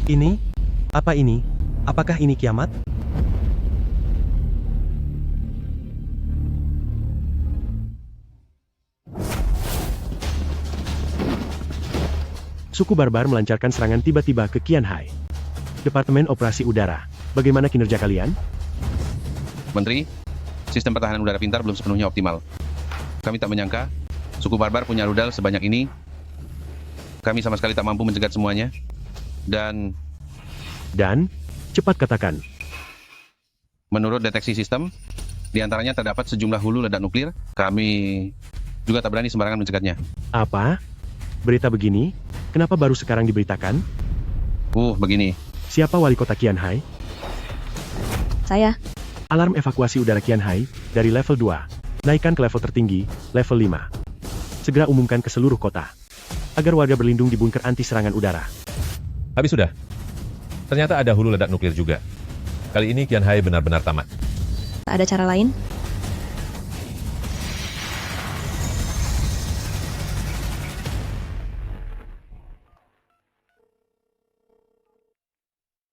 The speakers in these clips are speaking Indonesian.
Ini? Apa ini? Apakah ini kiamat? Suku barbar melancarkan serangan tiba-tiba ke Qianhai. Departemen Operasi Udara, bagaimana kinerja kalian? Menteri, sistem pertahanan udara pintar belum sepenuhnya optimal. Kami tak menyangka, suku barbar punya rudal sebanyak ini. Kami sama sekali tak mampu mencegat semuanya. Dan, cepat katakan. menurut deteksi sistem, di antaranya terdapat sejumlah hulu ledak nuklir. Kami juga tak berani sembarangan mencegahnya. Apa? Berita begini? Kenapa baru sekarang diberitakan? Begini. Siapa wali kota Qianhai? Saya. Alarm evakuasi udara Qianhai, dari level 2. Naikkan ke level tertinggi, level 5. Segera umumkan ke seluruh kota. Agar warga berlindung di bunker anti serangan udara. Habis sudah. Ternyata ada hulu ledak nuklir juga. Kali ini Qianhai benar-benar tamat. Tak ada cara lain?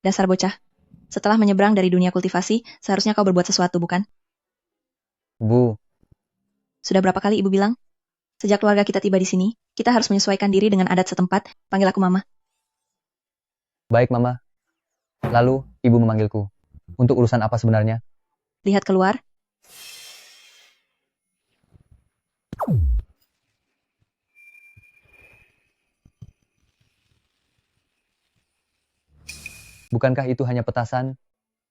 Dasar bocah. Setelah menyeberang dari dunia kultivasi, seharusnya kau berbuat sesuatu, bukan? Bu, Sudah berapa kali ibu bilang? Sejak keluarga kita tiba di sini, kita harus menyesuaikan diri dengan adat setempat. Panggil aku Mama. baik Mama. Lalu, Ibu memanggilku. Untuk urusan apa sebenarnya? Lihat keluar. Bukankah itu hanya petasan?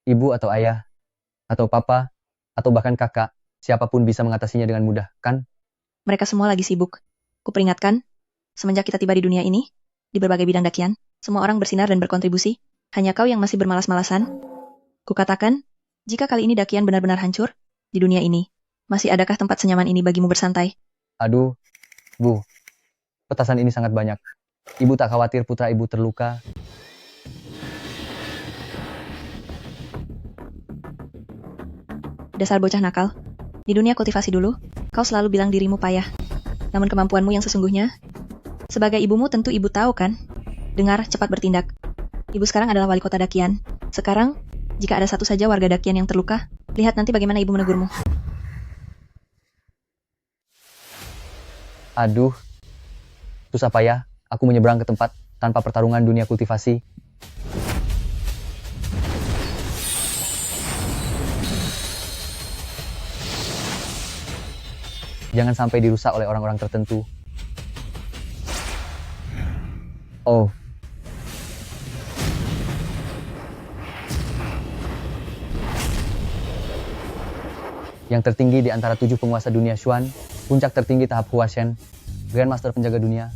Ibu atau ayah, atau papa, atau bahkan kakak, siapapun bisa mengatasinya dengan mudah, kan? Mereka semua lagi sibuk. Kuperingatkan, semenjak kita tiba di dunia ini, di berbagai bidang dakian, semua orang bersinar dan berkontribusi. Hanya kau yang masih bermalas-malasan. Kukatakan, jika kali ini dakian benar-benar hancur, di dunia ini, masih adakah tempat senyaman ini bagimu bersantai? Aduh, Bu, petasan ini sangat banyak. Ibu tak khawatir putra ibu terluka? Dasar bocah nakal. Di dunia kultivasi dulu, kau selalu bilang dirimu payah. Namun kemampuanmu yang sesungguhnya, sebagai ibumu tentu ibu tahu kan? Dengar, cepat bertindak. Ibu sekarang adalah wali kota Dakian. Sekarang, jika ada satu saja warga Dakian yang terluka, lihat nanti bagaimana ibu menegurmu. Aduh, susah payah, aku menyeberang ke tempat tanpa pertarungan dunia kultivasi. Jangan sampai dirusak oleh orang-orang tertentu. Oh. Yang tertinggi di antara 7 penguasa dunia Xuan, puncak tertinggi tahap Huashen, Grandmaster penjaga dunia.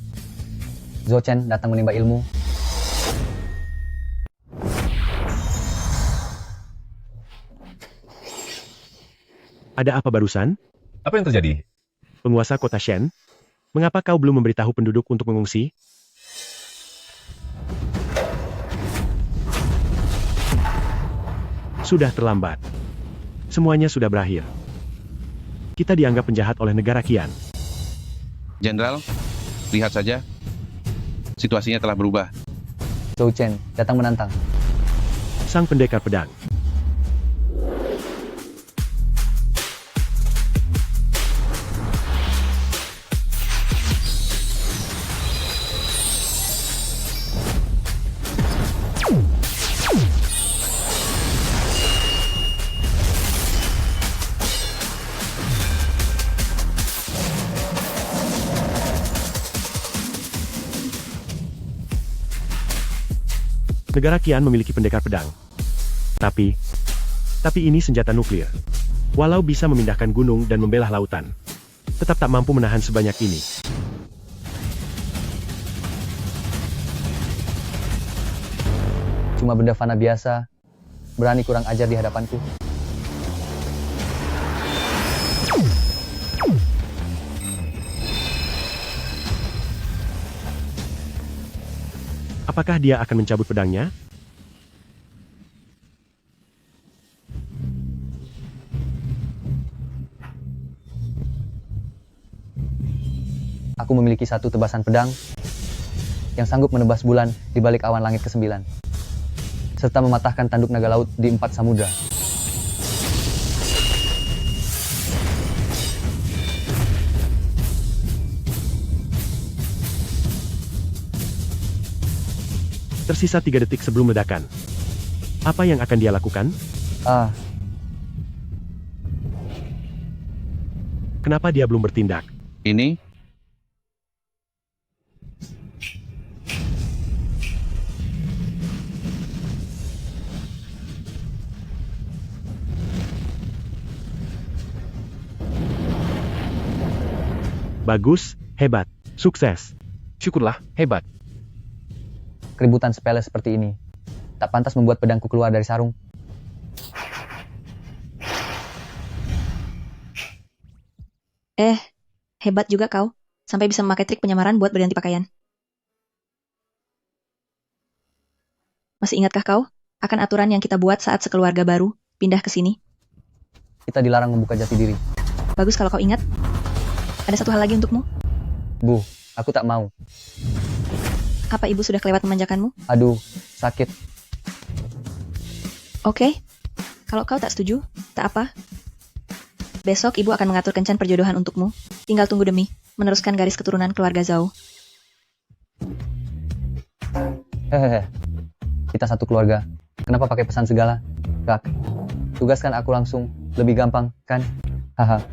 Zhou Chen datang menimba ilmu. Ada apa barusan? Apa yang terjadi? Penguasa kota Shen? Mengapa kau belum memberitahu penduduk untuk mengungsi? Sudah terlambat. Semuanya sudah berakhir. Kita dianggap penjahat oleh negara Qian. Jenderal, lihat saja. Situasinya telah berubah. Zhou Chen datang menantang. Sang pendekar pedang. Negara Qian memiliki pendekar pedang. Tapi ini senjata nuklir. Walau bisa memindahkan gunung dan membelah lautan, tetap tak mampu menahan sebanyak ini. Cuma benda fana biasa, berani kurang ajar di hadapanku. Apakah dia akan mencabut pedangnya? Aku memiliki satu tebasan pedang yang sanggup menebas bulan di balik awan langit ke-9. serta mematahkan tanduk naga laut di 4 samudra. Tersisa 3 detik sebelum ledakan. Apa yang akan dia lakukan? Ah, Kenapa dia belum bertindak? Ini Bagus, hebat, sukses. Syukurlah, hebat. keributan sepele seperti ini. Tak pantas membuat pedangku keluar dari sarung. Hebat juga kau, sampai bisa memakai trik penyamaran buat berganti pakaian. Masih ingatkah kau akan aturan yang kita buat saat sekeluarga baru pindah ke sini? Kita dilarang membuka jati diri. Bagus kalau kau ingat. Ada satu hal lagi untukmu. Bu, aku tak mau. Apa ibu sudah kelewat memanjakanmu? Aduh, sakit. Oke. Kalau kau tak setuju, tak apa. Besok ibu akan mengatur kencan perjodohan untukmu. Tinggal tunggu demi meneruskan garis keturunan keluarga Zhao. Hehehe. Kita satu keluarga. Kenapa pakai pesan segala? Kak, tugaskan aku langsung. Lebih gampang, kan? Haha.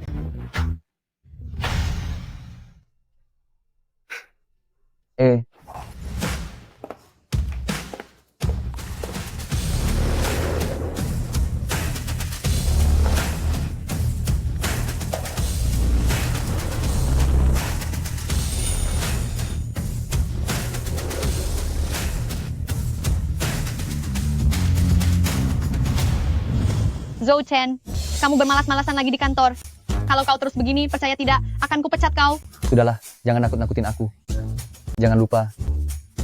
Zhou Chen, kamu bermalas-malasan lagi di kantor. Kalau kau terus begini, percaya tidak, akan kupecat kau. Sudahlah, jangan nakut-nakutin aku. Jangan lupa,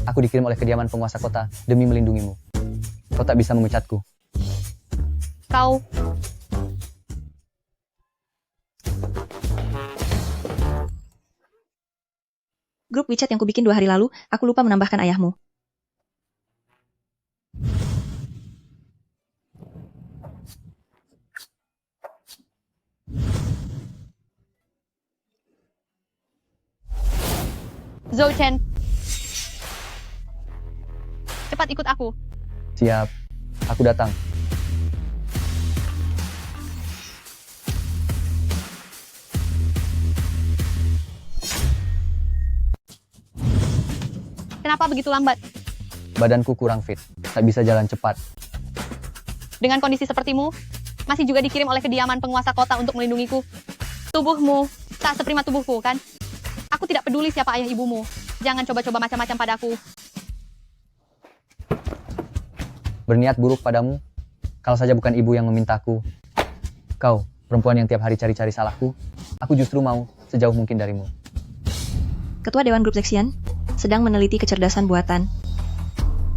aku dikirim oleh kediaman penguasa kota demi melindungimu. Kau tak bisa memecatku. Kau, Grup WeChat yang kubikin 2 hari lalu, aku lupa menambahkan ayahmu. Zhou Chen. Cepat ikut aku. Siap, aku datang. Kenapa begitu lambat? Badanku kurang fit, tak bisa jalan cepat. Dengan kondisi sepertimu, masih juga dikirim oleh kediaman penguasa kota untuk melindungiku. Tubuhmu tak seprima tubuhku, kan? Aku tidak peduli siapa ayah ibumu. Jangan coba-coba macam-macam padaku. Berniat buruk padamu, kalau saja bukan ibu yang memintaku. Kau, perempuan yang tiap hari cari-cari salahku, aku justru mau sejauh mungkin darimu. Ketua Dewan Grup Zexian sedang meneliti kecerdasan buatan.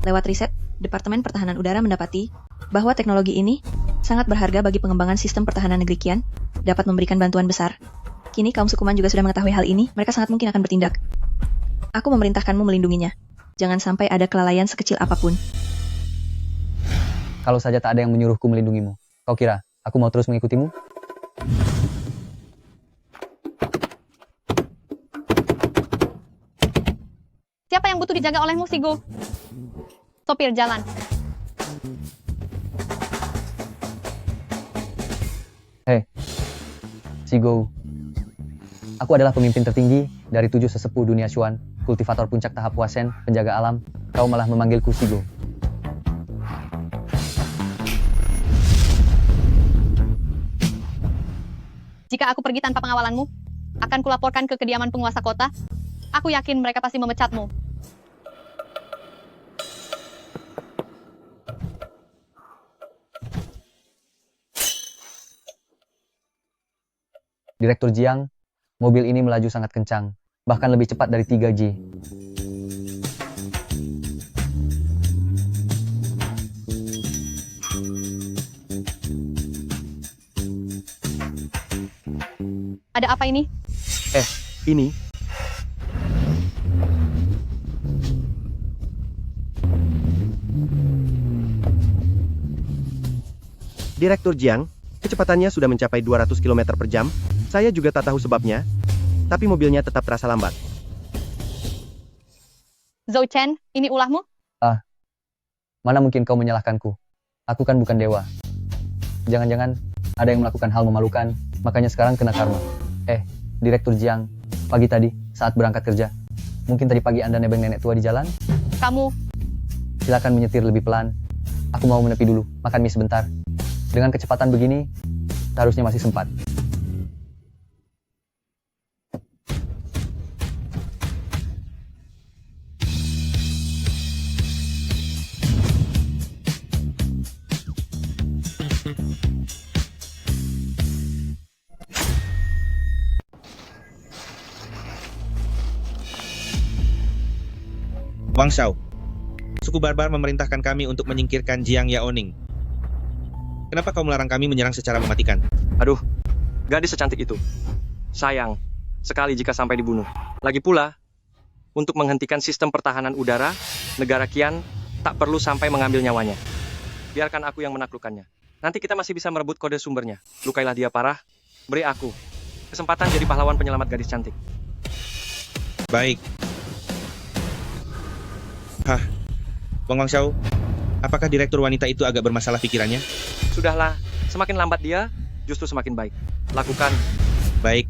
Lewat riset, Departemen Pertahanan Udara mendapati bahwa teknologi ini sangat berharga bagi pengembangan sistem pertahanan negeri Qian, dapat memberikan bantuan besar. Kini kaum Sukuman juga sudah mengetahui hal ini, mereka sangat mungkin akan bertindak. Aku memerintahkanmu melindunginya. Jangan sampai ada kelalaian sekecil apapun. Kalau saja tak ada yang menyuruhku melindungimu, kau kira aku mau terus mengikutimu? Siapa yang butuh dijaga olehmu, Sigo? Sopir jalan. Hei, Sigo. Aku adalah pemimpin tertinggi dari 7 sesepuh dunia Xuan, kultivator puncak tahap Huasen, penjaga alam. Kau malah memanggilku Sigo. Jika aku pergi tanpa pengawalanmu, akan kulaporkan ke kediaman penguasa kota. Aku yakin mereka pasti memecatmu. Direktur Jiang, mobil ini melaju sangat kencang, bahkan lebih cepat dari 3G. Ada apa ini? Ini, Direktur Jiang, kecepatannya sudah mencapai 200 km per jam. Saya juga tak tahu sebabnya, tapi mobilnya tetap terasa lambat. Zhou Chen, ini ulahmu? Mana mungkin kau menyalahkanku? Aku kan bukan dewa. Jangan-jangan ada yang melakukan hal memalukan, makanya sekarang kena karma. Direktur Jiang, pagi tadi saat berangkat kerja, mungkin tadi pagi Anda nebeng nenek tua di jalan? Kamu, Silakan menyetir lebih pelan. Aku mau menepi dulu, makan mie sebentar. Dengan kecepatan begini, seharusnya masih sempat. Wang Shao, suku barbar memerintahkan kami untuk menyingkirkan Jiang Yaoning. Kenapa kau melarang kami menyerang secara mematikan? Aduh, gadis secantik itu. Sayang sekali jika sampai dibunuh. Lagi pula, untuk menghentikan sistem pertahanan udara, negara Qian tak perlu sampai mengambil nyawanya. Biarkan aku yang menaklukkannya. Nanti kita masih bisa merebut kode sumbernya. Lukailah dia parah, beri aku kesempatan jadi pahlawan penyelamat gadis cantik. Baik. Wang Shao, apakah direktur wanita itu agak bermasalah pikirannya? Sudahlah, semakin lambat dia, justru semakin baik. Lakukan. Baik.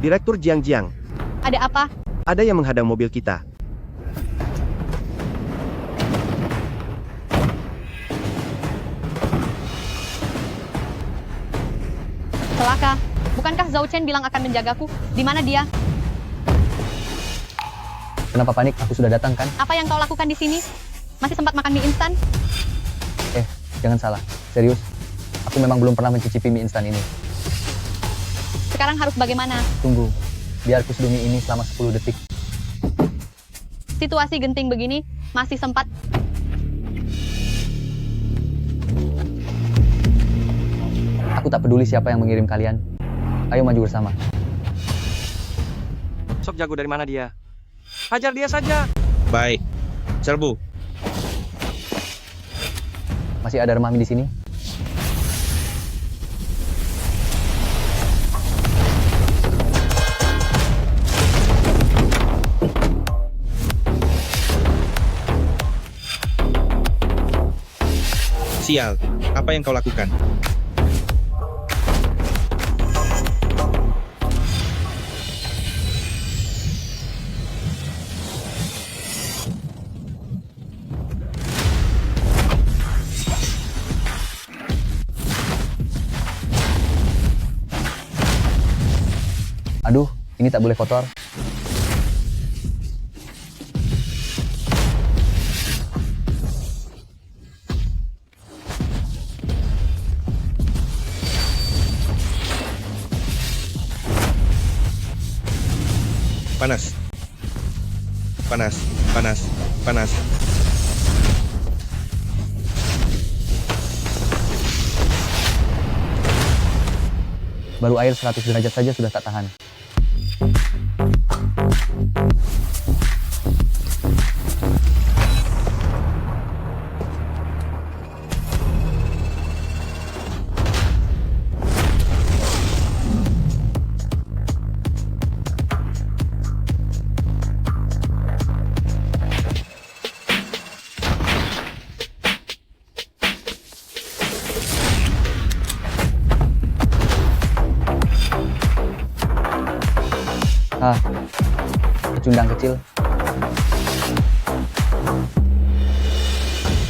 Direktur Jiang, ada apa? ada yang menghadang mobil kita. Celaka. Bukankah Zhou Chen bilang akan menjagaku? Di mana dia? Kenapa panik? Aku sudah datang kan? Apa yang kau lakukan di sini? Masih sempat makan mie instan? Jangan salah. Serius. Aku memang belum pernah mencicipi mie instan ini. Sekarang harus bagaimana? Tunggu. Biar kuseduh mie ini selama 10 detik. Situasi genting begini, masih sempat. Aku tak peduli siapa yang mengirim kalian. Ayo maju bersama. Sok jago dari mana dia? Hajar dia saja. Baik. Serbu. Masih ada remah mie di sini? Sial, apa yang kau lakukan? Aduh, ini tak boleh kotor. Panas. Panas, panas, panas. Baru air 100 derajat saja sudah tak tahan. Pecundang kecil.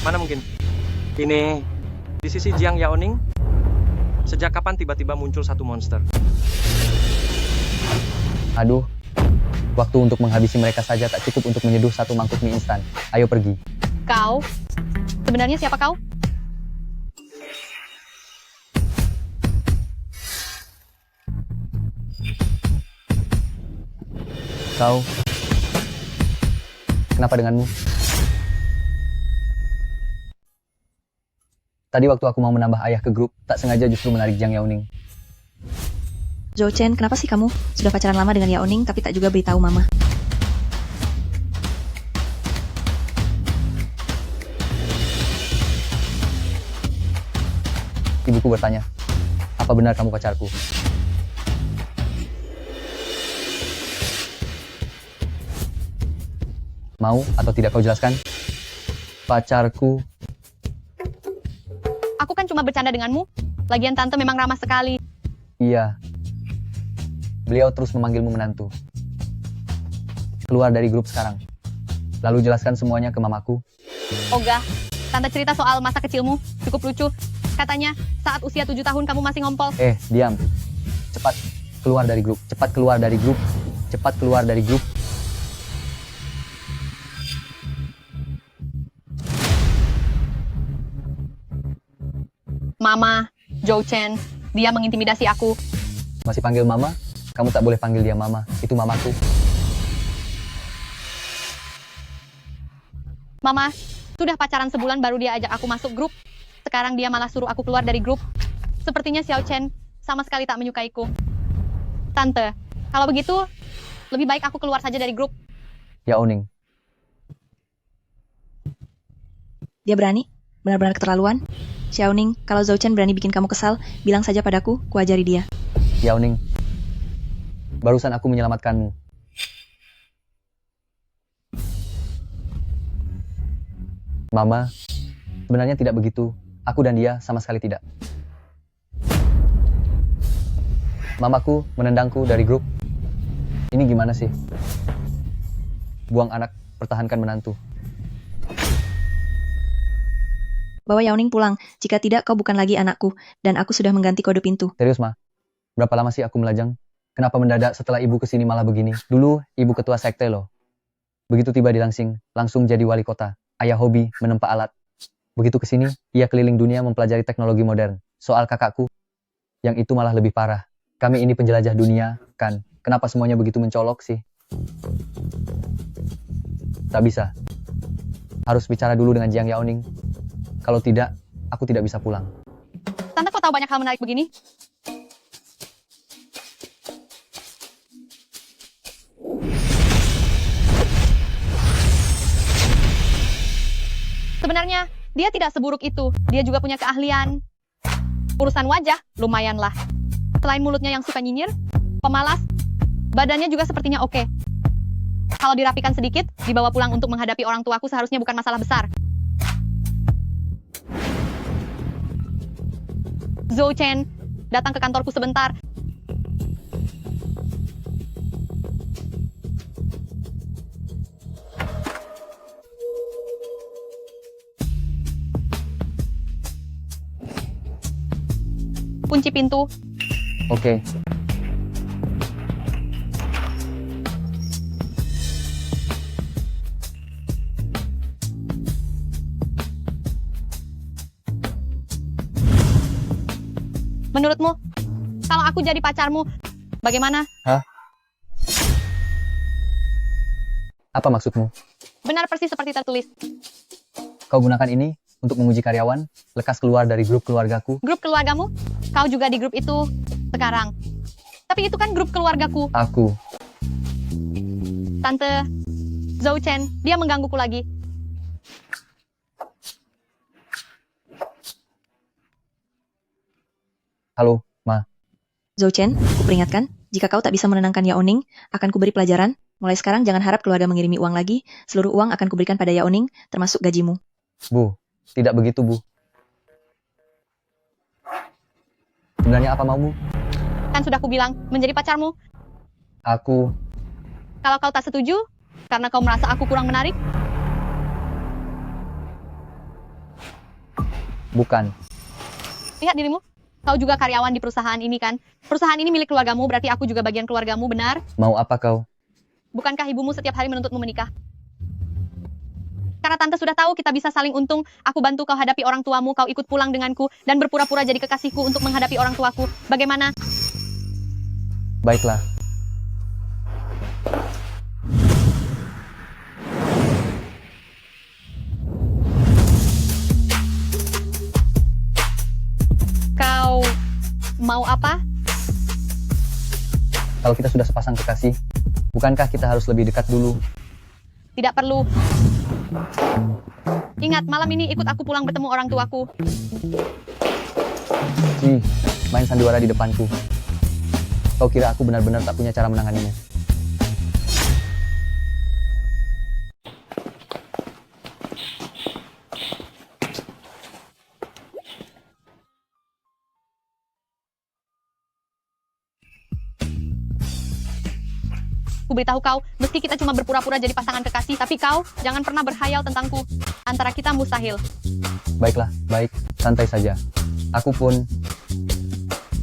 Mana mungkin? Ini di sisi Jiang Yaoning. Sejak kapan tiba-tiba muncul satu monster? Aduh, waktu untuk menghabisi mereka saja tak cukup untuk menyeduh satu mangkuk mie instan. Ayo pergi. Kau? Sebenarnya siapa kau? Kau, kenapa denganmu? Tadi waktu aku mau menambah ayah ke grup, tak sengaja justru menarik Jiang Yaoning. Zhou Chen, kenapa sih kamu sudah pacaran lama dengan Yao Ning tapi tak juga beritahu mama? Ibuku bertanya, apa benar kamu pacarku? Mau atau tidak kau jelaskan? Pacarku, Aku kan cuma bercanda denganmu. Lagian tante memang ramah sekali. iya. Beliau terus memanggilmu menantu. Keluar dari grup sekarang. Lalu jelaskan semuanya ke mamaku. Ogah, tante cerita soal masa kecilmu. Cukup lucu. Katanya, saat usia 7 tahun kamu masih ngompol. Diam. Cepat keluar dari grup. Cepat keluar dari grup. Cepat keluar dari grup. Mama, Zhou Chen, dia mengintimidasi aku. Masih panggil mama? Kamu tak boleh panggil dia mama. Itu mamaku. Mama, sudah pacaran sebulan baru dia ajak aku masuk grup. Sekarang dia malah suruh aku keluar dari grup. Sepertinya Xiao Chen sama sekali tak menyukaiku. Tante, kalau begitu, lebih baik aku keluar saja dari grup. Yao Ning. Dia berani? Benar-benar keterlaluan? Xiao Ning, kalau Zhou Chen berani bikin kamu kesal, bilang saja padaku, kuajari dia. Yao Ning. Barusan aku menyelamatkanmu. Mama, sebenarnya tidak begitu. Aku dan dia sama sekali tidak. Mamaku menendangku dari grup. Ini gimana sih? Buang anak, pertahankan menantu. Bawa Yao Ning pulang, jika tidak kau bukan lagi anakku, dan aku sudah mengganti kode pintu. Serius, Ma? Berapa lama sih aku melajang? Kenapa mendadak setelah ibu kesini malah begini? Dulu, ibu ketua sekte loh. Begitu tiba di Langsing, langsung jadi wali kota. Ayah hobi menempa alat. Begitu kesini, ia keliling dunia mempelajari teknologi modern. Soal kakakku, yang itu malah lebih parah. Kami ini penjelajah dunia, kan? Kenapa semuanya begitu mencolok sih? Tak bisa. Harus bicara dulu dengan Jiang Yaoning. Kalau tidak, aku tidak bisa pulang. Tante kok tahu banyak hal menarik begini? Sebenarnya, dia tidak seburuk itu. Dia juga punya keahlian. Urusan wajah, lumayanlah. Selain mulutnya yang suka nyinyir, pemalas, badannya juga sepertinya oke. Kalau dirapikan sedikit, dibawa pulang untuk menghadapi orang tuaku seharusnya bukan masalah besar. Zhou Chen, datang ke kantorku sebentar. Kunci pintu. Oke. Menurutmu, kalau aku jadi pacarmu, bagaimana? Apa maksudmu? Benar persis seperti tertulis. Kau gunakan ini untuk menguji karyawan, lekas keluar dari grup keluargaku. Grup keluargamu? Kau juga di grup itu sekarang. Tapi itu kan grup keluargaku. Aku. Tante, Zhou Chen, dia menggangguku lagi. Halo, Ma. Zhou Chen, kuperingatkan, jika kau tak bisa menenangkan Yao Ning, akan kuberi pelajaran. Mulai sekarang jangan harap keluarga mengirimi uang lagi, seluruh uang akan kuberikan pada Yao Ning, termasuk gajimu. Bu, tidak begitu, Bu. Sebenarnya apa maumu? Kan sudah kubilang, menjadi pacarmu. Aku. Kalau kau tak setuju, karena kau merasa aku kurang menarik, Bukan. lihat dirimu. Kau juga karyawan di perusahaan ini kan? Perusahaan ini milik keluargamu, berarti aku juga bagian keluargamu, benar? Mau apa kau? Bukankah ibumu setiap hari menuntutmu menikah? Karena tante sudah tahu kita bisa saling untung, aku bantu kau hadapi orang tuamu, kau ikut pulang denganku, dan berpura-pura jadi kekasihku untuk menghadapi orang tuaku. Bagaimana? Baiklah. Kau mau apa? Kalau kita sudah sepasang kekasih, bukankah kita harus lebih dekat dulu? Tidak perlu. Ingat, malam ini ikut aku pulang bertemu orang tuaku. Main sandiwara di depanku. Kau kira aku benar-benar tak punya cara menanganinya? Ku beritahu kau, meski kita cuma berpura-pura jadi pasangan kekasih, tapi kau jangan pernah berhayal tentangku. Antara kita mustahil. Baiklah, baik, santai saja. Aku pun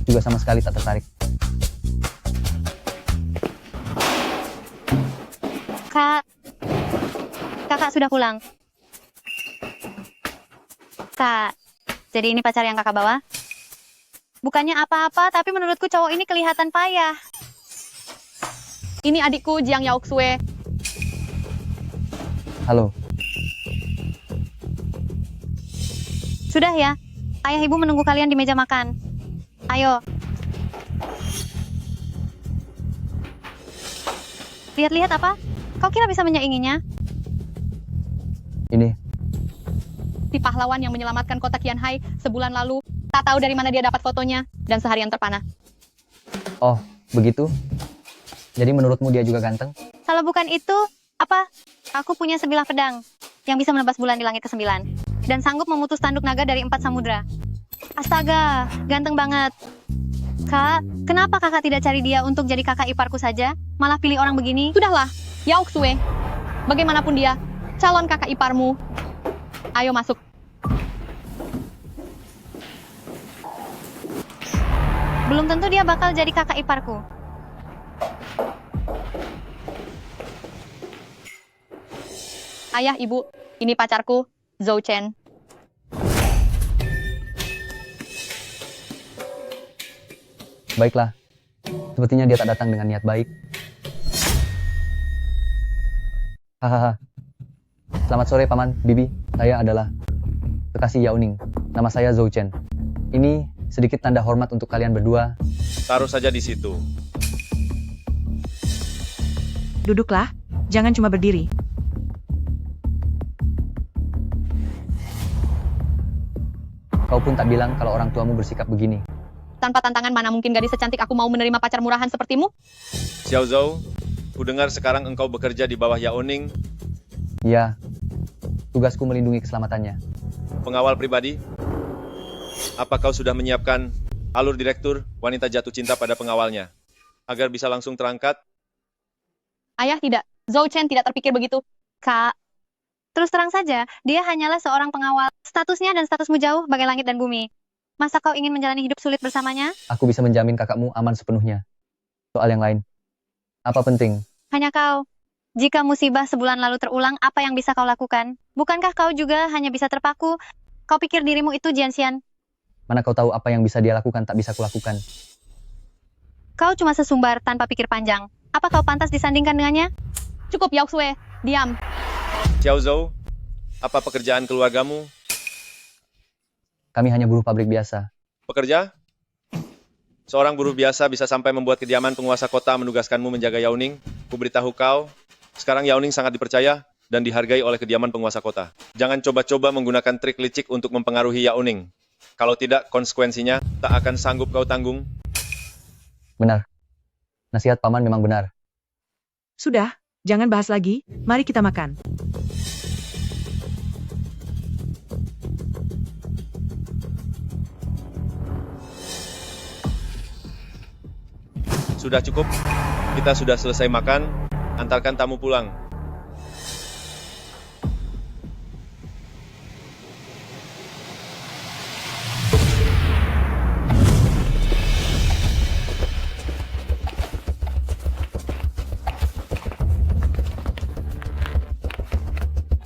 juga sama sekali tak tertarik. Kak, kakak sudah pulang. Kak, jadi ini pacar yang kakak bawa? Bukannya apa-apa, tapi menurutku cowok ini kelihatan payah. Ini adikku, Jiang Yaoxue. Halo, Sudah ya, ayah ibu menunggu kalian di meja makan. Ayo. Lihat-lihat apa? Kau kira bisa menyainginya? ini Si pahlawan yang menyelamatkan kota Qianhai sebulan lalu. Tak tahu dari mana dia dapat fotonya, dan seharian terpana. Oh, begitu? Jadi menurutmu dia juga ganteng? Kalau bukan itu, apa? Aku punya sebilah pedang yang bisa menebas bulan di langit ke-9 dan sanggup memutus tanduk naga dari 4 samudra. Astaga, ganteng banget. Kak, kenapa kakak tidak cari dia untuk jadi kakak iparku saja? Malah pilih orang begini? Sudahlah, Yaoxue. Bagaimanapun dia, calon kakak iparmu. Ayo masuk. Belum tentu dia bakal jadi kakak iparku. Ayah, ibu, ini pacarku, Zhou Chen. Baiklah, sepertinya dia tak datang dengan niat baik. Hahaha. Selamat sore, Paman, Bibi. Saya adalah kekasih Yao Ning. Nama saya Zhou Chen. Ini sedikit tanda hormat untuk kalian berdua. Taruh saja di situ. Duduklah, jangan cuma berdiri. Kau pun tak bilang kalau orang tuamu bersikap begini. Tanpa tantangan mana mungkin gadis secantik aku mau menerima pacar murahan sepertimu? Xiao Zhou, ku dengar sekarang engkau bekerja di bawah Yao Ning, Ya, tugasku melindungi keselamatannya. pengawal pribadi. Apa kau sudah menyiapkan alur direktur wanita jatuh cinta pada pengawalnya, agar bisa langsung terangkat? Ayah, tidak. Zhou Chen tidak terpikir begitu. Kak, terus terang saja, dia hanyalah seorang pengawal. Statusnya dan statusmu jauh bagai langit dan bumi. Masa kau ingin menjalani hidup sulit bersamanya? Aku bisa menjamin kakakmu aman sepenuhnya. Soal yang lain, apa penting? Hanya kau. Jika musibah sebulan lalu terulang, apa yang bisa kau lakukan? Bukankah kau juga hanya bisa terpaku? Kau pikir dirimu itu Jianxian? Mana kau tahu apa yang bisa dia lakukan tak bisa kulakukan? Kau cuma sesumbar tanpa pikir panjang. Apa kau pantas disandingkan dengannya? Cukup, Yaoxue. Diam. Xiao Zhou, apa pekerjaan keluargamu? Kami hanya buruh pabrik biasa. Pekerja? Seorang buruh biasa bisa sampai membuat kediaman penguasa kota menugaskanmu menjaga Yao Ning. Ku beritahu kau, sekarang Yao Ning sangat dipercaya dan dihargai oleh kediaman penguasa kota. Jangan coba-coba menggunakan trik licik untuk mempengaruhi Yao Ning. Kalau tidak, konsekuensinya tak akan sanggup kau tanggung. Benar. Nasihat paman memang benar. Sudah, jangan bahas lagi, mari kita makan. Sudah cukup, kita sudah selesai makan, antarkan tamu pulang.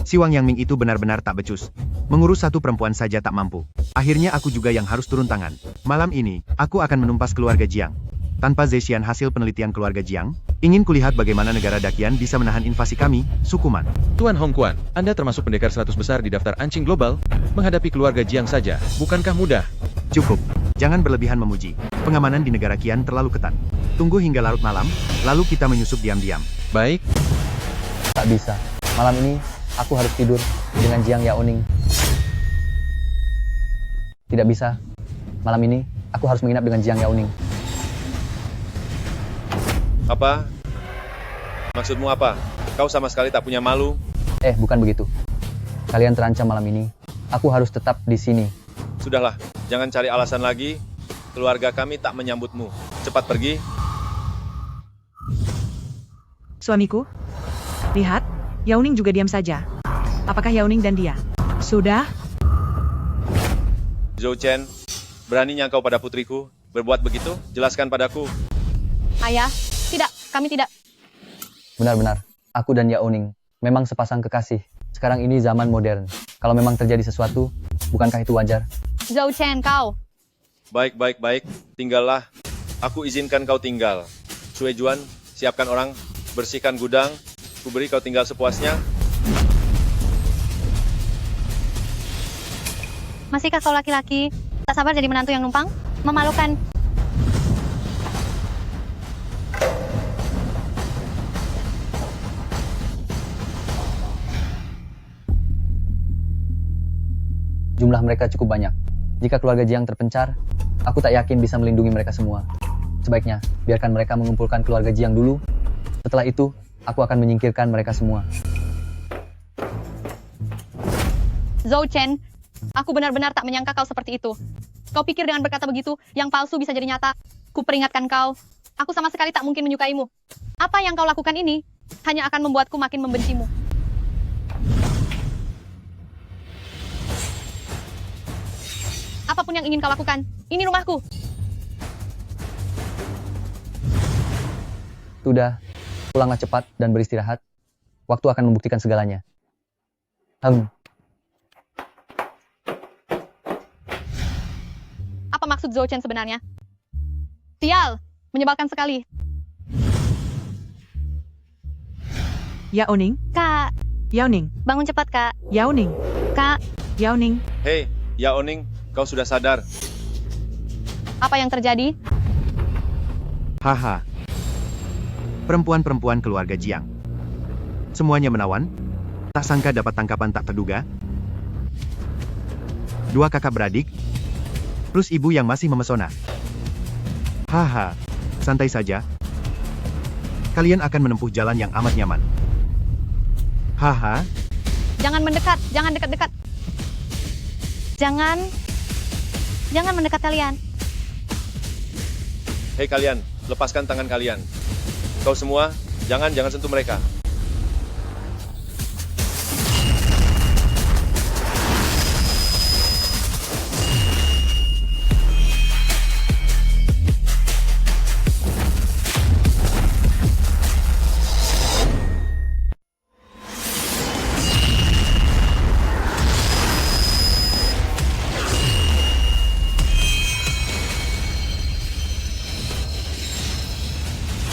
Si Wang Yangming itu benar-benar tak becus. Mengurus satu perempuan saja tak mampu. Akhirnya aku juga yang harus turun tangan. Malam ini, aku akan menumpas keluarga Jiang. Tanpa Zhexian hasil penelitian keluarga Jiang, ingin kulihat bagaimana negara Dakian bisa menahan invasi kami, suku Man. Tuan Hong Quan, Anda termasuk pendekar 100 besar di daftar anjing global. Menghadapi keluarga Jiang saja, bukankah mudah? Cukup. Jangan berlebihan memuji. Pengamanan di negara Qian terlalu ketat. Tunggu hingga larut malam, lalu kita menyusup diam-diam. Baik, Tak bisa. Malam ini, aku harus tidur dengan Jiang Yaoning. Tidak bisa. Malam ini, aku harus menginap dengan Jiang Yaoning. Apa? Maksudmu apa? Kau sama sekali tak punya malu? Bukan begitu. Kalian terancam malam ini. Aku harus tetap di sini. Sudahlah, jangan cari alasan lagi. Keluarga kami tak menyambutmu. Cepat pergi. Suamiku, lihat, Yaoning juga diam saja. Apakah Yaoning dan dia? Sudah? Zhou Chen, beraninya kau pada putriku? Berbuat begitu? Jelaskan padaku. Ayah, tidak, kami tidak. Benar-benar, aku dan Yaoning memang sepasang kekasih. Sekarang ini zaman modern. Kalau memang terjadi sesuatu, bukankah itu wajar? Zhou Chen, kau. Baik, baik, baik. Tinggallah. Aku izinkan kau tinggal. Sui Juan, siapkan orang, bersihkan gudang. Ku beri kau tinggal sepuasnya. Masihkah kau laki-laki? Tak sabar jadi menantu yang numpang? Memalukan. Jumlah mereka cukup banyak. Jika keluarga Jiang terpencar, aku tak yakin bisa melindungi mereka semua. Sebaiknya, biarkan mereka mengumpulkan keluarga Jiang dulu. Setelah itu, aku akan menyingkirkan mereka semua. Zhou Chen, aku benar-benar tak menyangka kau seperti itu. Kau pikir dengan berkata begitu, yang palsu bisa jadi nyata? Ku peringatkan kau, aku sama sekali tak mungkin menyukaimu. Apa yang kau lakukan ini, hanya akan membuatku makin membencimu. Apapun yang ingin kau lakukan, ini rumahku. Sudah, pulanglah cepat dan beristirahat. Waktu akan membuktikan segalanya. Apa maksud Zhou Chen sebenarnya? Sial, menyebalkan sekali. Yaoning? Kak, Yaoning? bangun cepat, Kak. Yaoning? Kak, Yaoning? Hei, Yaoning, kau sudah sadar? Apa yang terjadi? Haha. Perempuan-perempuan keluarga Jiang. Semuanya menawan. Tak sangka dapat tangkapan tak terduga. 2 kakak beradik. Plus ibu yang masih memesona. Haha. Santai saja. Kalian akan menempuh jalan yang amat nyaman. Haha. Jangan mendekat, jangan dekat-dekat. Jangan mendekat kalian. Hei kalian, lepaskan tangan kalian. Kau semua, jangan sentuh mereka.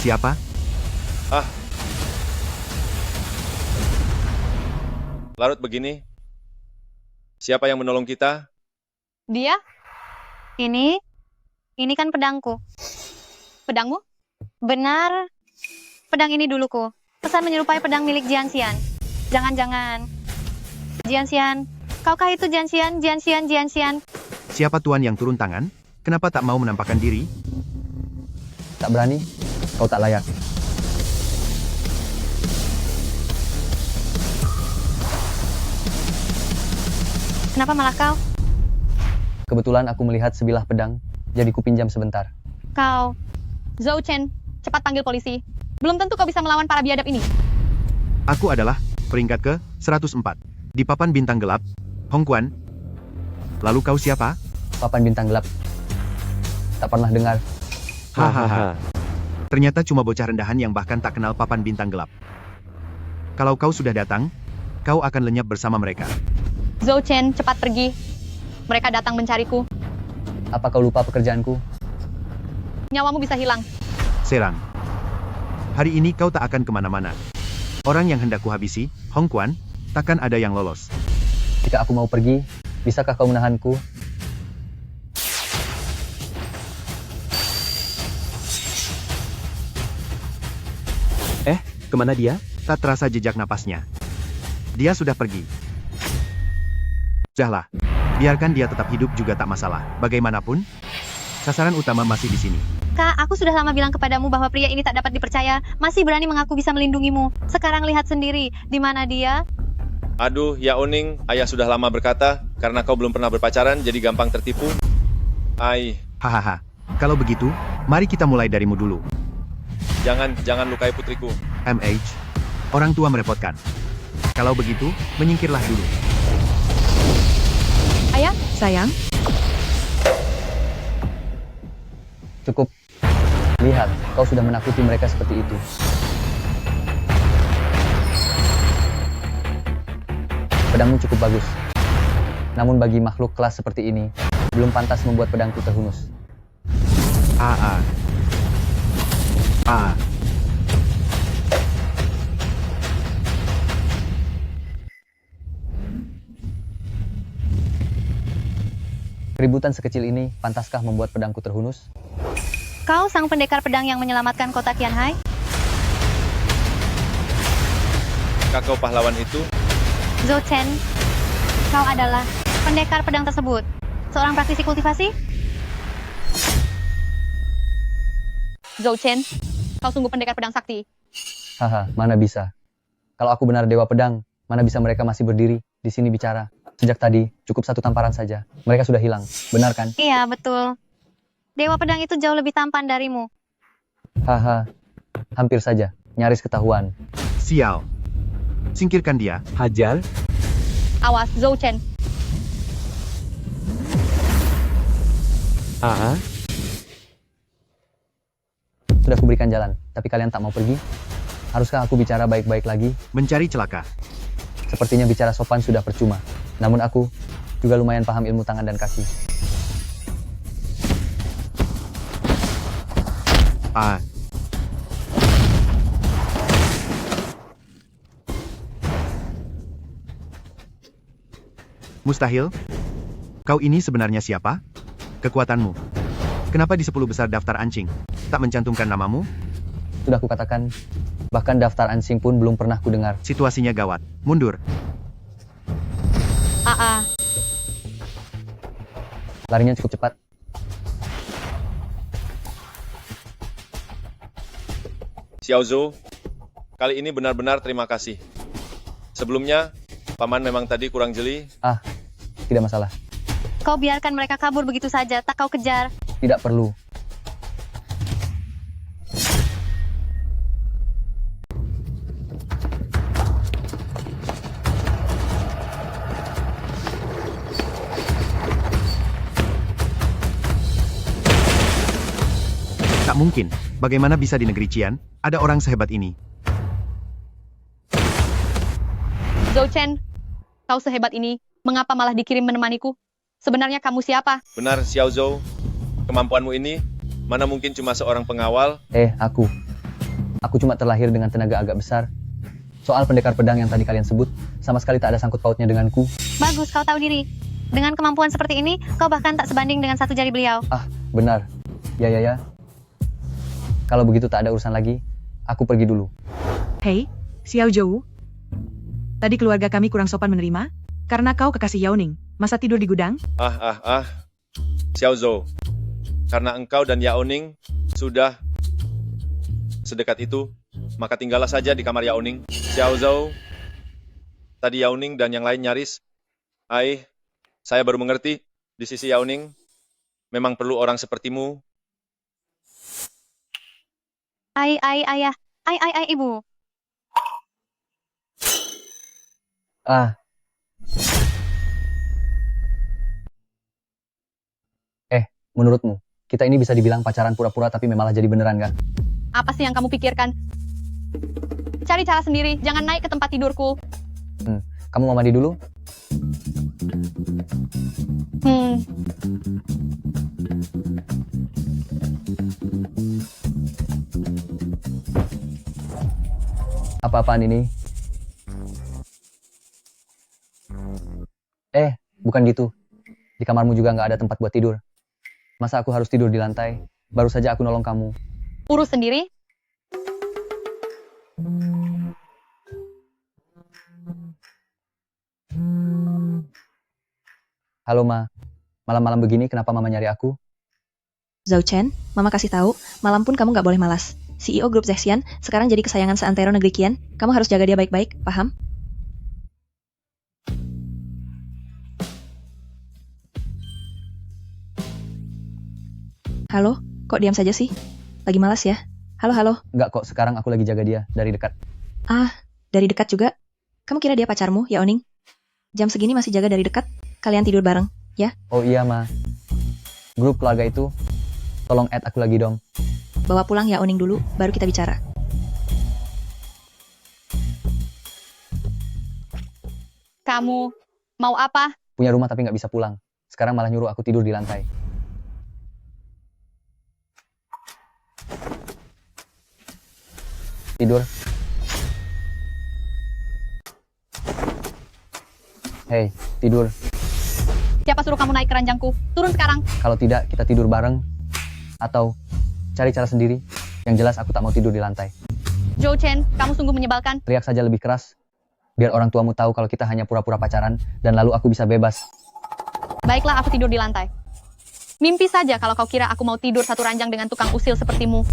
Siapa? Larut begini. Siapa yang menolong kita? Dia? Ini kan pedangku. Pedangmu? Benar. Pedang ini duluku. Pesan menyerupai pedang milik Jian Xian. Jangan-jangan. Jian Xian. Kaukah itu Jian Xian? Jian Xian, Jian Xian. Siapa tuan yang turun tangan? Kenapa tak mau menampakkan diri? Tak berani? Kau tak layak. Kenapa malah kau? Kebetulan aku melihat sebilah pedang, jadi kupinjam sebentar. Kau. Zhou Chen, cepat panggil polisi. Belum tentu kau bisa melawan para biadab ini. Aku adalah peringkat ke 104 di papan bintang gelap, Hong Quan. Lalu kau siapa? Papan bintang gelap. Tak pernah dengar. Hahaha. Ternyata cuma bocah rendahan yang bahkan tak kenal papan bintang gelap. Kalau kau sudah datang, kau akan lenyap bersama mereka. Zhou Chen, cepat pergi. Mereka datang mencariku. Apa kau lupa pekerjaanku? Nyawamu bisa hilang. Serang. Hari ini kau tak akan kemana-mana. Orang yang hendak kuhabisi, Hong Quan, takkan ada yang lolos. Jika aku mau pergi, bisakah kau menahanku? Kemana dia? Tak terasa jejak napasnya. Dia sudah pergi. Sudahlah. Biarkan dia tetap hidup juga tak masalah. Bagaimanapun, sasaran utama masih di sini. Kak, aku sudah lama bilang kepadamu bahwa pria ini tak dapat dipercaya, masih berani mengaku bisa melindungimu. Sekarang lihat sendiri, di mana dia? Aduh, Yao Ning, ayah sudah lama berkata, karena kau belum pernah berpacaran, jadi gampang tertipu. Ai, Hahaha. Kalau begitu, mari kita mulai darimu dulu. jangan lukai putriku. MH. Orang tua merepotkan. Kalau begitu, menyingkirlah dulu. Ayah, Sayang, Cukup. Lihat, kau sudah menakuti mereka seperti itu. Pedangmu cukup bagus. Namun bagi makhluk kelas seperti ini, belum pantas membuat pedangku terhunus. Ah. Keributan sekecil ini, pantaskah membuat pedangku terhunus? Kau sang pendekar pedang yang menyelamatkan kota Qianhai? Kakau pahlawan itu, Zhou Chen, kau adalah pendekar pedang tersebut. Seorang praktisi kultivasi? Zhou Chen, kau sungguh pendekar pedang sakti. Haha, mana bisa. Kalau aku benar dewa pedang, mana bisa mereka masih berdiri di sini bicara. Sejak tadi, cukup satu tamparan saja. Mereka sudah hilang. Benar kan? Iya, betul. Dewa pedang itu jauh lebih tampan darimu. Haha, hampir saja. Nyaris ketahuan. Sial. Singkirkan dia. Hajar. Awas, Zhou Chen. Sudah kuberikan jalan, tapi kalian tak mau pergi? Haruskah aku bicara baik-baik lagi? Mencari celaka. Sepertinya bicara sopan sudah percuma. Namun aku juga lumayan paham ilmu tangan dan kaki. Mustahil? Kau ini sebenarnya siapa? Kekuatanmu. Kenapa di 10 besar daftar Anqing tak mencantumkan namamu? Sudah kukatakan, bahkan daftar Anqing pun belum pernah kudengar. Situasinya gawat. Mundur. Larinya cukup cepat. Xiao Zhou, kali ini benar-benar terima kasih. Sebelumnya, Paman memang tadi kurang jeli. Tidak masalah. Kau biarkan mereka kabur begitu saja, tak kau kejar. Tidak perlu. Tak mungkin. Bagaimana bisa di negeri Qian ada orang sehebat ini? Zhou Chen, kau sehebat ini, mengapa malah dikirim menemaniku? Sebenarnya kamu siapa? Benar, Xiao Zhou. Kemampuanmu ini, mana mungkin cuma seorang pengawal? Aku. Aku cuma terlahir dengan tenaga agak besar. Soal pendekar pedang yang tadi kalian sebut, sama sekali tak ada sangkut pautnya denganku. Bagus, kau tahu diri. Dengan kemampuan seperti ini, kau bahkan tak sebanding dengan satu jari beliau. Benar. Ya. Kalau begitu tak ada urusan lagi, aku pergi dulu. hei, Xiao Zhou. Tadi keluarga kami kurang sopan menerima, karena kau kekasih Yao Ning. Masa tidur di gudang? Xiao Zhou, karena engkau dan Yao Ning sudah sedekat itu, maka tinggallah saja di kamar Yao Ning. Xiao Zhou, tadi Yao Ning dan yang lain nyaris. Saya baru mengerti, di sisi Yao Ning, memang perlu orang sepertimu. Ayah. Ibu. Menurutmu, kita ini bisa dibilang pacaran pura-pura tapi malah jadi beneran kan? Apa sih yang kamu pikirkan? Cari cara sendiri, jangan naik ke tempat tidurku. Kamu mau mandi dulu? Apa-apaan ini? Bukan gitu. Di kamarmu juga nggak ada tempat buat tidur. Masa aku harus tidur di lantai? Baru saja aku nolong kamu. Urus sendiri. Halo Ma, malam-malam begini kenapa Mama nyari aku? Zhao Chen, Mama kasih tahu, malam pun kamu nggak boleh malas. CEO grup Zexian sekarang jadi kesayangan seantero negeri Qian. Kamu harus jaga dia baik-baik, paham? Halo, kok diam saja sih? Lagi malas ya? Halo. Enggak kok, sekarang aku lagi jaga dia dari dekat. Ah, dari dekat juga? Kamu kira dia pacarmu, ya Oning? Jam segini masih jaga dari dekat? Kalian tidur bareng, ya? Oh iya Ma, grup keluarga itu, tolong add aku lagi dong. Bawa pulang ya Oning dulu, baru kita bicara. Kamu mau apa? Punya rumah tapi nggak bisa pulang. Sekarang malah nyuruh aku tidur di lantai. Tidur. Hei, tidur. Siapa suruh kamu naik ke ranjangku? Turun sekarang. Kalau tidak, kita tidur bareng. Atau cari cara sendiri. Yang jelas aku tak mau tidur di lantai. Zhao Chen, kamu sungguh menyebalkan. Teriak saja lebih keras. Biar orang tuamu tahu kalau kita hanya pura-pura pacaran. Dan lalu aku bisa bebas. Baiklah, aku tidur di lantai. Mimpi saja kalau kau kira aku mau tidur satu ranjang dengan tukang usil sepertimu.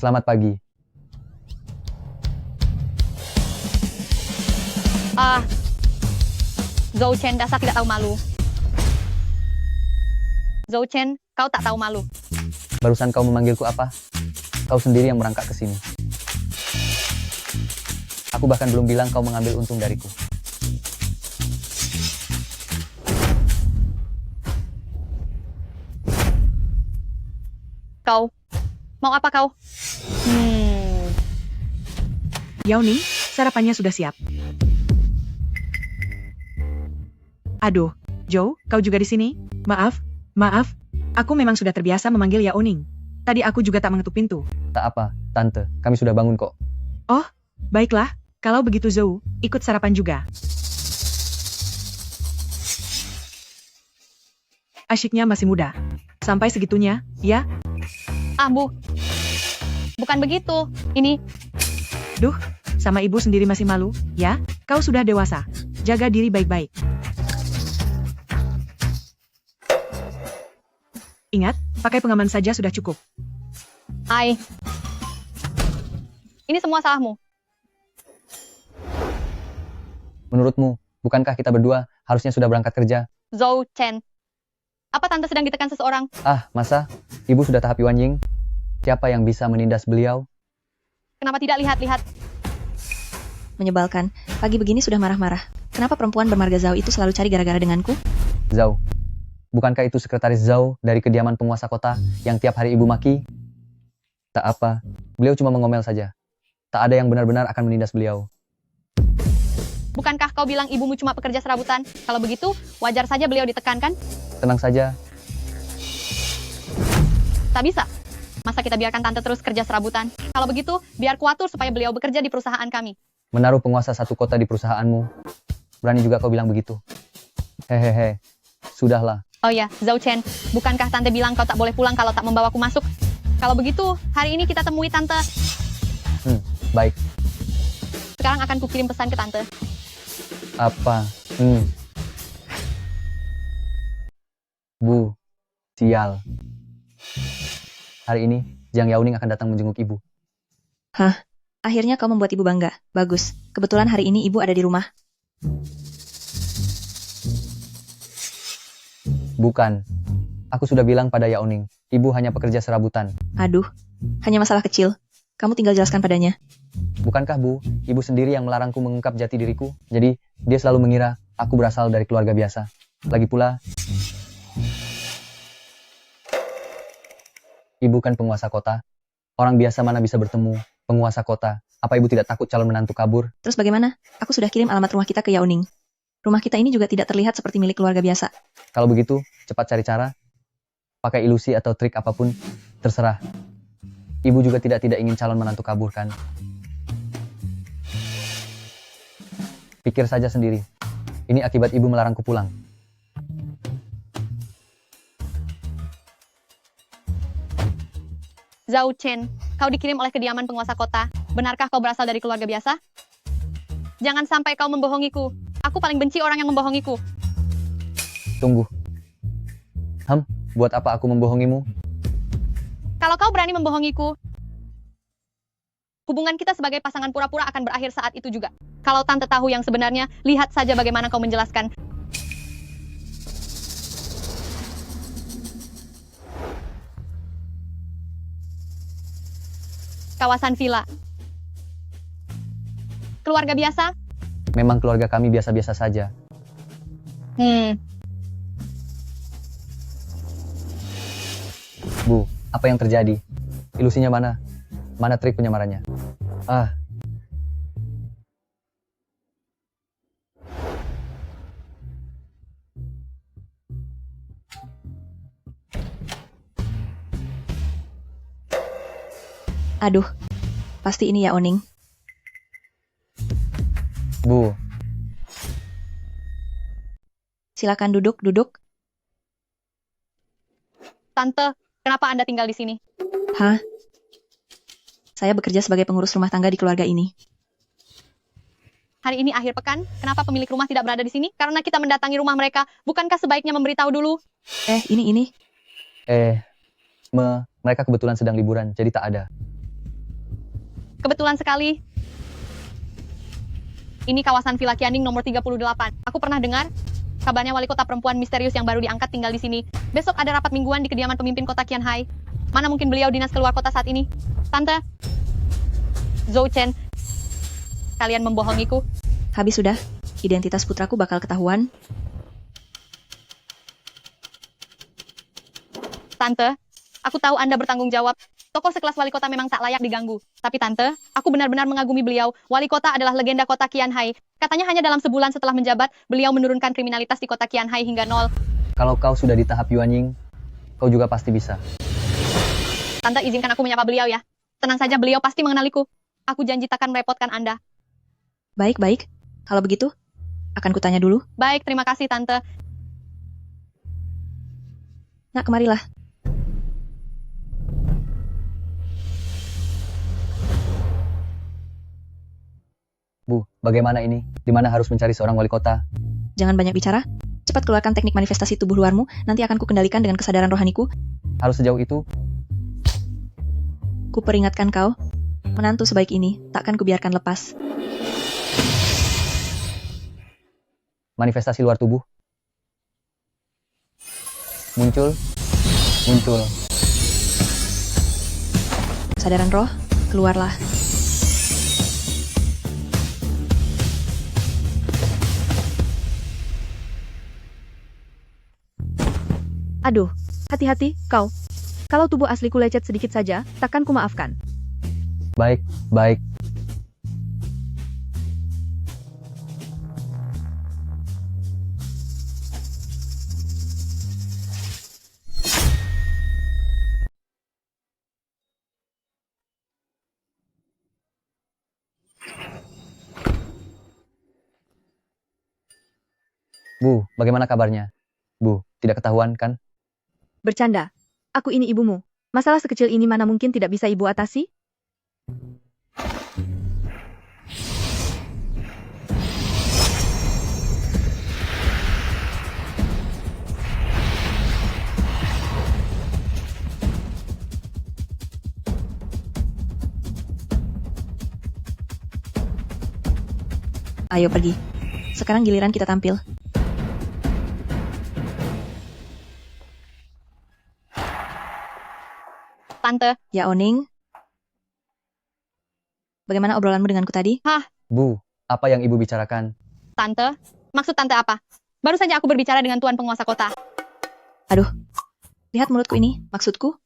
Selamat pagi. Zhao Chen dasar tidak tahu malu. Zhao Chen, kau tak tahu malu. Barusan kau memanggilku apa? Kau sendiri yang merangkak ke sini. Aku bahkan belum bilang kau mengambil untung dariku. Kau, mau apa kau? Yao Ning, sarapannya sudah siap. Aduh, Zhou, kau juga di sini? Maaf, aku memang sudah terbiasa memanggil Yao Ning. Tadi aku juga tak mengetuk pintu. Tak apa, Tante, kami sudah bangun kok. Oh, baiklah, kalau begitu Zhou, ikut sarapan juga. Asyiknya masih muda. Sampai segitunya, ya? Bu. Bukan begitu. Ini, Duh, sama ibu sendiri masih malu, ya? Kau sudah dewasa. Jaga diri baik-baik. Ingat, pakai pengaman saja sudah cukup. ini semua salahmu. Menurutmu, bukankah kita berdua harusnya sudah berangkat kerja? Zhou Chen. Apa tante sedang ditekan seseorang? Ah, masa? Ibu sudah tahap Yuan Ying? Siapa yang bisa menindas beliau? Kenapa tidak lihat-lihat? Menyebalkan, pagi begini sudah marah-marah. Kenapa perempuan bermarga Zhao itu selalu cari gara-gara denganku? Zhao. Bukankah itu sekretaris Zhao dari kediaman penguasa kota yang tiap hari ibu maki? Tak apa, beliau cuma mengomel saja. Tak ada yang benar-benar akan menindas beliau. Bukankah kau bilang ibumu cuma pekerja serabutan? Kalau begitu, wajar saja beliau ditekan, kan? Tenang saja, Tak bisa. Masa kita biarkan tante terus kerja serabutan? Kalau begitu, biar kuatur supaya beliau bekerja di perusahaan kami. menaruh penguasa satu kota di perusahaanmu. Berani juga kau bilang begitu. Hehehe, sudahlah. Oh ya, Zhao Chen, bukankah tante bilang kau tak boleh pulang kalau tak membawaku masuk? Kalau begitu, hari ini kita temui tante. Baik. Sekarang akan kukirim pesan ke tante. Apa? Bu, sial. Hari ini, Jiang Yaoning akan datang menjenguk ibu. Hah? Akhirnya kau membuat ibu bangga. Bagus. Kebetulan hari ini ibu ada di rumah. Bukan. Aku sudah bilang pada Yaoning, ibu hanya pekerja serabutan. Aduh, hanya masalah kecil. Kamu tinggal jelaskan padanya. Bukankah Bu, ibu sendiri yang melarangku mengungkap jati diriku? Jadi, dia selalu mengira aku berasal dari keluarga biasa. Lagi pula, ibu kan penguasa kota. Orang biasa mana bisa bertemu penguasa kota? Apa ibu tidak takut calon menantu kabur? Terus bagaimana? Aku sudah kirim alamat rumah kita ke Yaoning. Rumah kita ini juga tidak terlihat seperti milik keluarga biasa. Kalau begitu, cepat cari cara. Pakai ilusi atau trik apapun, terserah. Ibu juga tidak ingin calon menantu kabur, kan? Pikir saja sendiri. Ini akibat ibu melarangku pulang. Zhao Chen, kau dikirim oleh kediaman penguasa kota. Benarkah kau berasal dari keluarga biasa? Jangan sampai kau membohongiku. Aku paling benci orang yang membohongiku. Tunggu. Buat apa aku membohongimu? Kalau kau berani membohongiku, hubungan kita sebagai pasangan pura-pura akan berakhir saat itu juga. Kalau tante tahu yang sebenarnya, lihat saja bagaimana kau menjelaskan. Kawasan villa. Keluarga biasa? Memang keluarga kami biasa-biasa saja. Bu, apa yang terjadi? Ilusinya mana? Mana trik penyamarannya? Aduh, pasti ini ya Oning. Bu, Silakan duduk. Tante, kenapa Anda tinggal di sini? Hah? Saya bekerja sebagai pengurus rumah tangga di keluarga ini. Hari ini akhir pekan, kenapa pemilik rumah tidak berada di sini? Karena kita mendatangi rumah mereka. Bukankah sebaiknya memberitahu dulu? Ini. Mereka kebetulan sedang liburan, jadi tak ada. Kebetulan sekali. Ini kawasan Villa Qianing nomor 38. Aku pernah dengar kabarnya wali kota perempuan misterius yang baru diangkat tinggal di sini. Besok ada rapat mingguan di kediaman pemimpin kota Qianhai. Mana mungkin beliau dinas keluar kota saat ini? Tante, Zhou Chen, kalian membohongiku. Habis sudah, identitas putraku bakal ketahuan. Tante, aku tahu Anda bertanggung jawab. Tokoh sekelas wali kota memang tak layak diganggu. Tapi Tante, aku benar-benar mengagumi beliau. Wali kota adalah legenda kota Qianhai. Katanya hanya dalam sebulan setelah menjabat, beliau menurunkan kriminalitas di kota Qianhai hingga 0. Kalau kau sudah di tahap Yuanying, kau juga pasti bisa. Tante, izinkan aku menyapa beliau ya. Tenang saja, beliau pasti mengenaliku. Aku janji takkan merepotkan Anda. Baik. Kalau begitu, akan kutanya dulu. Baik, terima kasih Tante. Nak, kemarilah. Bu, bagaimana ini? Di mana harus mencari seorang wali kota? Jangan banyak bicara. Cepat keluarkan teknik manifestasi tubuh luarmu, nanti akan kukendalikan dengan kesadaran rohaniku. Harus sejauh itu? Kuperingatkan kau, menantu sebaik ini, takkan kubiarkan lepas. Manifestasi luar tubuh. Muncul. Kesadaran roh, keluarlah. Aduh, hati-hati, kau. Kalau tubuh asliku lecet sedikit saja, takkan kumaafkan. Baik. Bu, bagaimana kabarnya? Bu, tidak ketahuan kan? Bercanda. Aku ini ibumu. Masalah sekecil ini mana mungkin tidak bisa ibu atasi? Ayo pergi. Sekarang giliran kita tampil. Tante. Ya Oning. Bagaimana obrolanmu denganku tadi? Bu, apa yang ibu bicarakan? Tante? Maksud Tante apa? Baru saja aku berbicara dengan Tuan Penguasa Kota. Aduh, lihat mulutku ini, maksudku.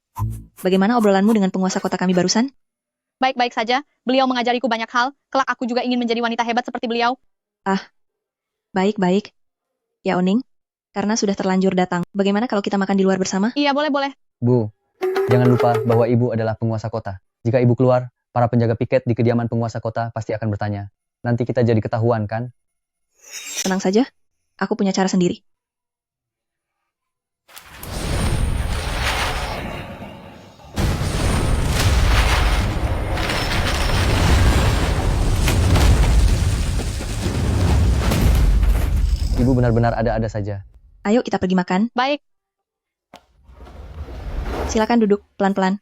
Bagaimana obrolanmu dengan penguasa kota kami barusan? Baik-baik saja, beliau mengajariku banyak hal, kelak aku juga ingin menjadi wanita hebat seperti beliau. Baik. Ya Oning, karena sudah terlanjur datang, bagaimana kalau kita makan di luar bersama? Iya, boleh. Bu, jangan lupa bahwa ibu adalah penguasa kota. Jika ibu keluar, para penjaga piket di kediaman penguasa kota pasti akan bertanya. Nanti kita jadi ketahuan kan? Tenang saja, aku punya cara sendiri. Ibu benar-benar ada-ada saja. Ayo kita pergi makan. Baik, Silakan duduk, pelan-pelan.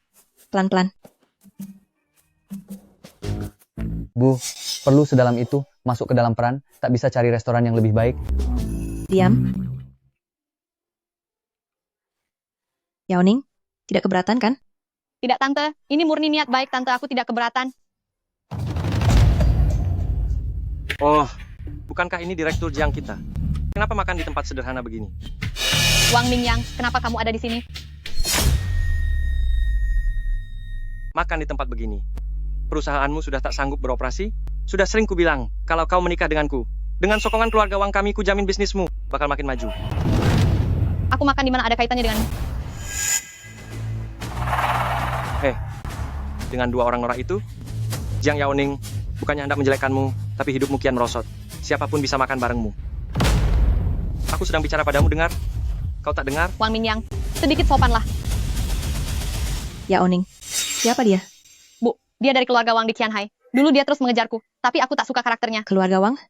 Pelan-pelan. Bu, perlu sedalam itu masuk ke dalam peran, tak bisa cari restoran yang lebih baik. Diam. Yaoning, tidak keberatan kan? tidak tante. Ini murni niat baik tante, aku tidak keberatan. Oh, bukankah ini direktur Jiang kita? Kenapa makan di tempat sederhana begini? Wang Mingyang, kenapa kamu ada di sini? Makan di tempat begini. Perusahaanmu sudah tak sanggup beroperasi? Sudah sering kubilang, kalau kau menikah denganku, dengan sokongan keluarga Wang kami, ku jamin bisnismu bakal makin maju. Aku makan di mana ada kaitannya denganmu? Dengan dua orang norak itu, Jiang Yaoning bukannya hendak menjelekkanmu, tapi hidupmu kian merosot. Siapapun bisa makan barengmu. Aku sedang bicara padamu, dengar? Kau tak dengar? Wang Mingyang, sedikit sopanlah. Yaoning, siapa dia? Bu, dia dari keluarga Wang di Qianhai. Dulu dia terus mengejarku, tapi aku tak suka karakternya. Keluarga Wang?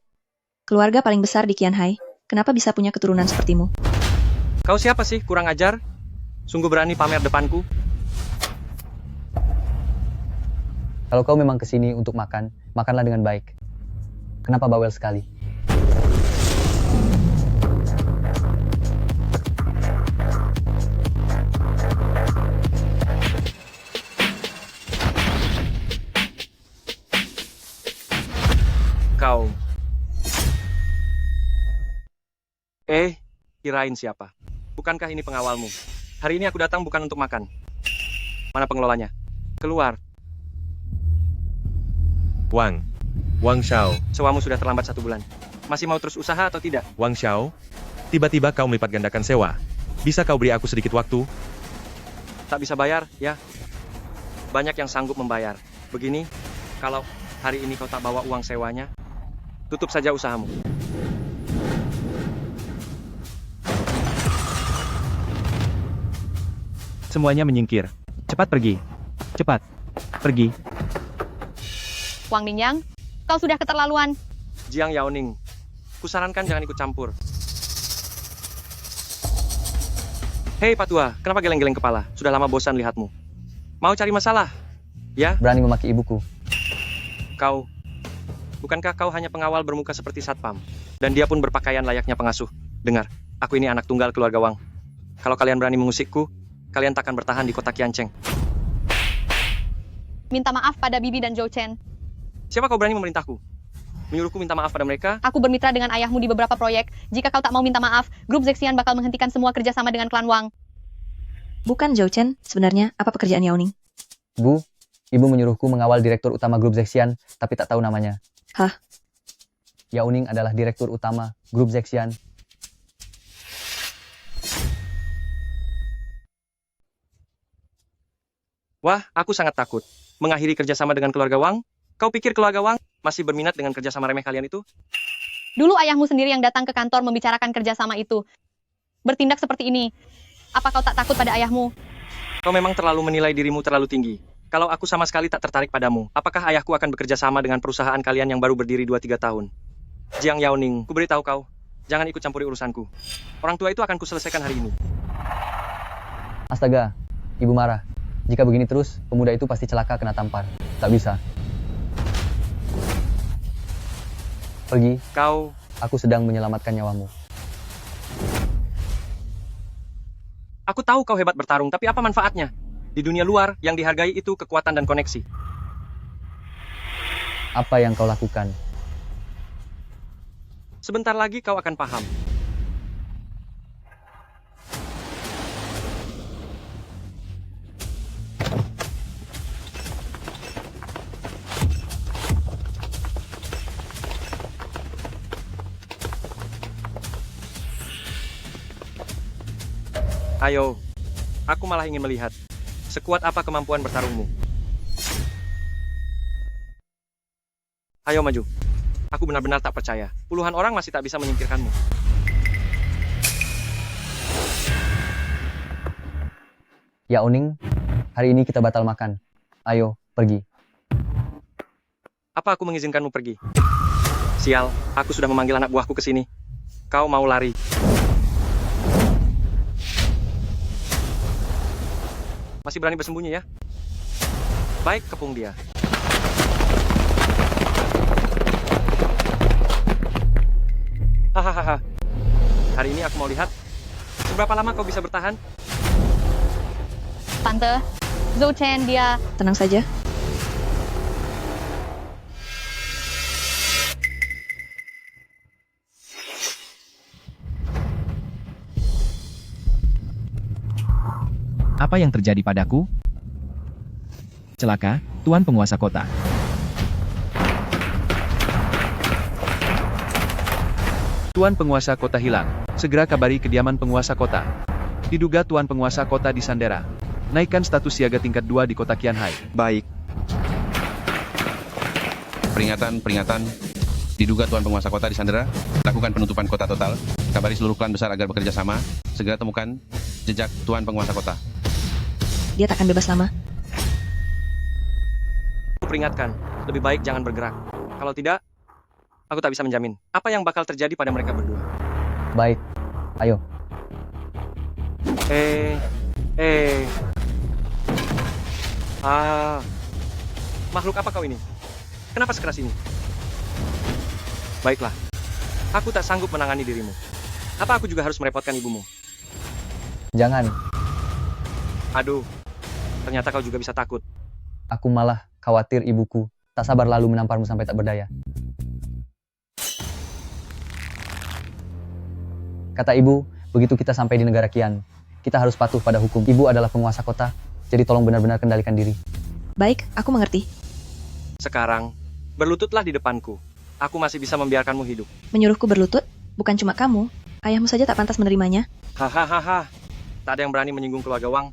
Keluarga paling besar di Qianhai. Kenapa bisa punya keturunan sepertimu? Kau siapa sih? Kurang ajar? Sungguh berani pamer depanku? Kalau kau memang kesini untuk makan, makanlah dengan baik. Kenapa bawel sekali? Kau. Kirain siapa? Bukankah ini pengawalmu? Hari ini aku datang bukan untuk makan. Mana pengelolanya? Keluar. Wang Xiao. Sewamu sudah terlambat 1 bulan. Masih mau terus usaha atau tidak? Wang Xiao, tiba-tiba kau melipat gandakan sewa. Bisa kau beri aku sedikit waktu? Tak bisa bayar, ya? Banyak yang sanggup membayar. Begini, kalau hari ini kau tak bawa uang sewanya, tutup saja usahamu. Semuanya menyingkir. Cepat pergi. Cepat. Pergi. Wang Mingyang, kau sudah keterlaluan. Jiang Yaoning, kusarankan jangan ikut campur. Hei Patua, kenapa geleng-geleng kepala? Sudah lama bosan lihatmu. Mau cari masalah? Ya? Berani memaki ibuku. Kau, bukankah kau hanya pengawal bermuka seperti satpam? Dan dia pun berpakaian layaknya pengasuh. Dengar, aku ini anak tunggal keluarga Wang. Kalau kalian berani mengusikku, kalian takkan bertahan di kota Qiancheng. Minta maaf pada Bibi dan Zhou Chen. Siapa kau berani memerintahku? Menyuruhku minta maaf pada mereka? Aku bermitra dengan ayahmu di beberapa proyek. Jika kau tak mau minta maaf, grup Zexian bakal menghentikan semua kerjasama dengan klan Wang. Bukan Zhou Chen, sebenarnya apa pekerjaan Yaoning? Bu, ibu menyuruhku mengawal direktur utama grup Zexian, tapi tak tahu namanya. Hah? Yaoning adalah direktur utama grup Zexian. Wah, aku sangat takut. Mengakhiri kerjasama dengan keluarga Wang? Kau pikir keluarga Wang masih berminat dengan kerjasama remeh kalian itu? Dulu ayahmu sendiri yang datang ke kantor membicarakan kerjasama itu. Bertindak seperti ini. Apa kau tak takut pada ayahmu? Kau memang terlalu menilai dirimu terlalu tinggi. Kalau aku sama sekali tak tertarik padamu, apakah ayahku akan bekerja sama dengan perusahaan kalian yang baru berdiri 2-3 tahun? Jiang Yaoning, ku beritahu kau, jangan ikut campuri urusanku. Orang tua itu akan kuselesaikan hari ini. Astaga, ibu marah. Jika begini terus, pemuda itu pasti celaka kena tampar. Tak bisa. Pergi. Kau. Aku sedang menyelamatkan nyawamu. Aku tahu kau hebat bertarung, tapi apa manfaatnya? Di dunia luar, yang dihargai itu kekuatan dan koneksi. Apa yang kau lakukan? Sebentar lagi kau akan paham. Ayo, aku malah ingin melihat sekuat apa kemampuan bertarungmu. Ayo maju. Aku benar-benar tak percaya. Puluhan orang masih tak bisa menyingkirkanmu. Ya Oning, hari ini kita batal makan. Ayo, pergi. Apa aku mengizinkanmu pergi? Sial, aku sudah memanggil anak buahku ke sini. Kau mau lari? Masih berani bersembunyi ya? Baik, kepung dia. Hahaha. Hari ini aku mau lihat seberapa lama kau bisa bertahan. Tante, Zhou Chen dia... Tenang saja. Apa yang terjadi padaku? Celaka, Tuan Penguasa Kota. Tuan Penguasa Kota hilang. Segera kabari kediaman Penguasa Kota. Diduga Tuan Penguasa Kota disandera. Naikkan status siaga tingkat 2 di Kota Qianhai. Baik. Peringatan. Diduga Tuan Penguasa Kota disandera. Lakukan penutupan kota total. Kabari seluruh klan besar agar bekerja sama. Segera temukan jejak Tuan Penguasa Kota. Dia tak akan bebas lama. Aku peringatkan, lebih baik jangan bergerak. Kalau tidak, aku tak bisa menjamin apa yang bakal terjadi pada mereka berdua. Baik, ayo. Makhluk apa kau ini? Kenapa sekeras ini? Baiklah, aku tak sanggup menangani dirimu. Apa aku juga harus merepotkan ibumu? Jangan. Aduh, ternyata kau juga bisa takut. Aku malah khawatir ibuku. Tak sabar lalu menamparmu sampai tak berdaya. Kata ibu, begitu kita sampai di negara Qian, kita harus patuh pada hukum. Ibu adalah penguasa kota, jadi tolong benar-benar kendalikan diri. Baik, aku mengerti. Sekarang, berlututlah di depanku. Aku masih bisa membiarkanmu hidup. Menyuruhku berlutut? Bukan cuma kamu. Ayahmu saja tak pantas menerimanya. Hahaha. Tak ada yang berani menyinggung keluarga Wang.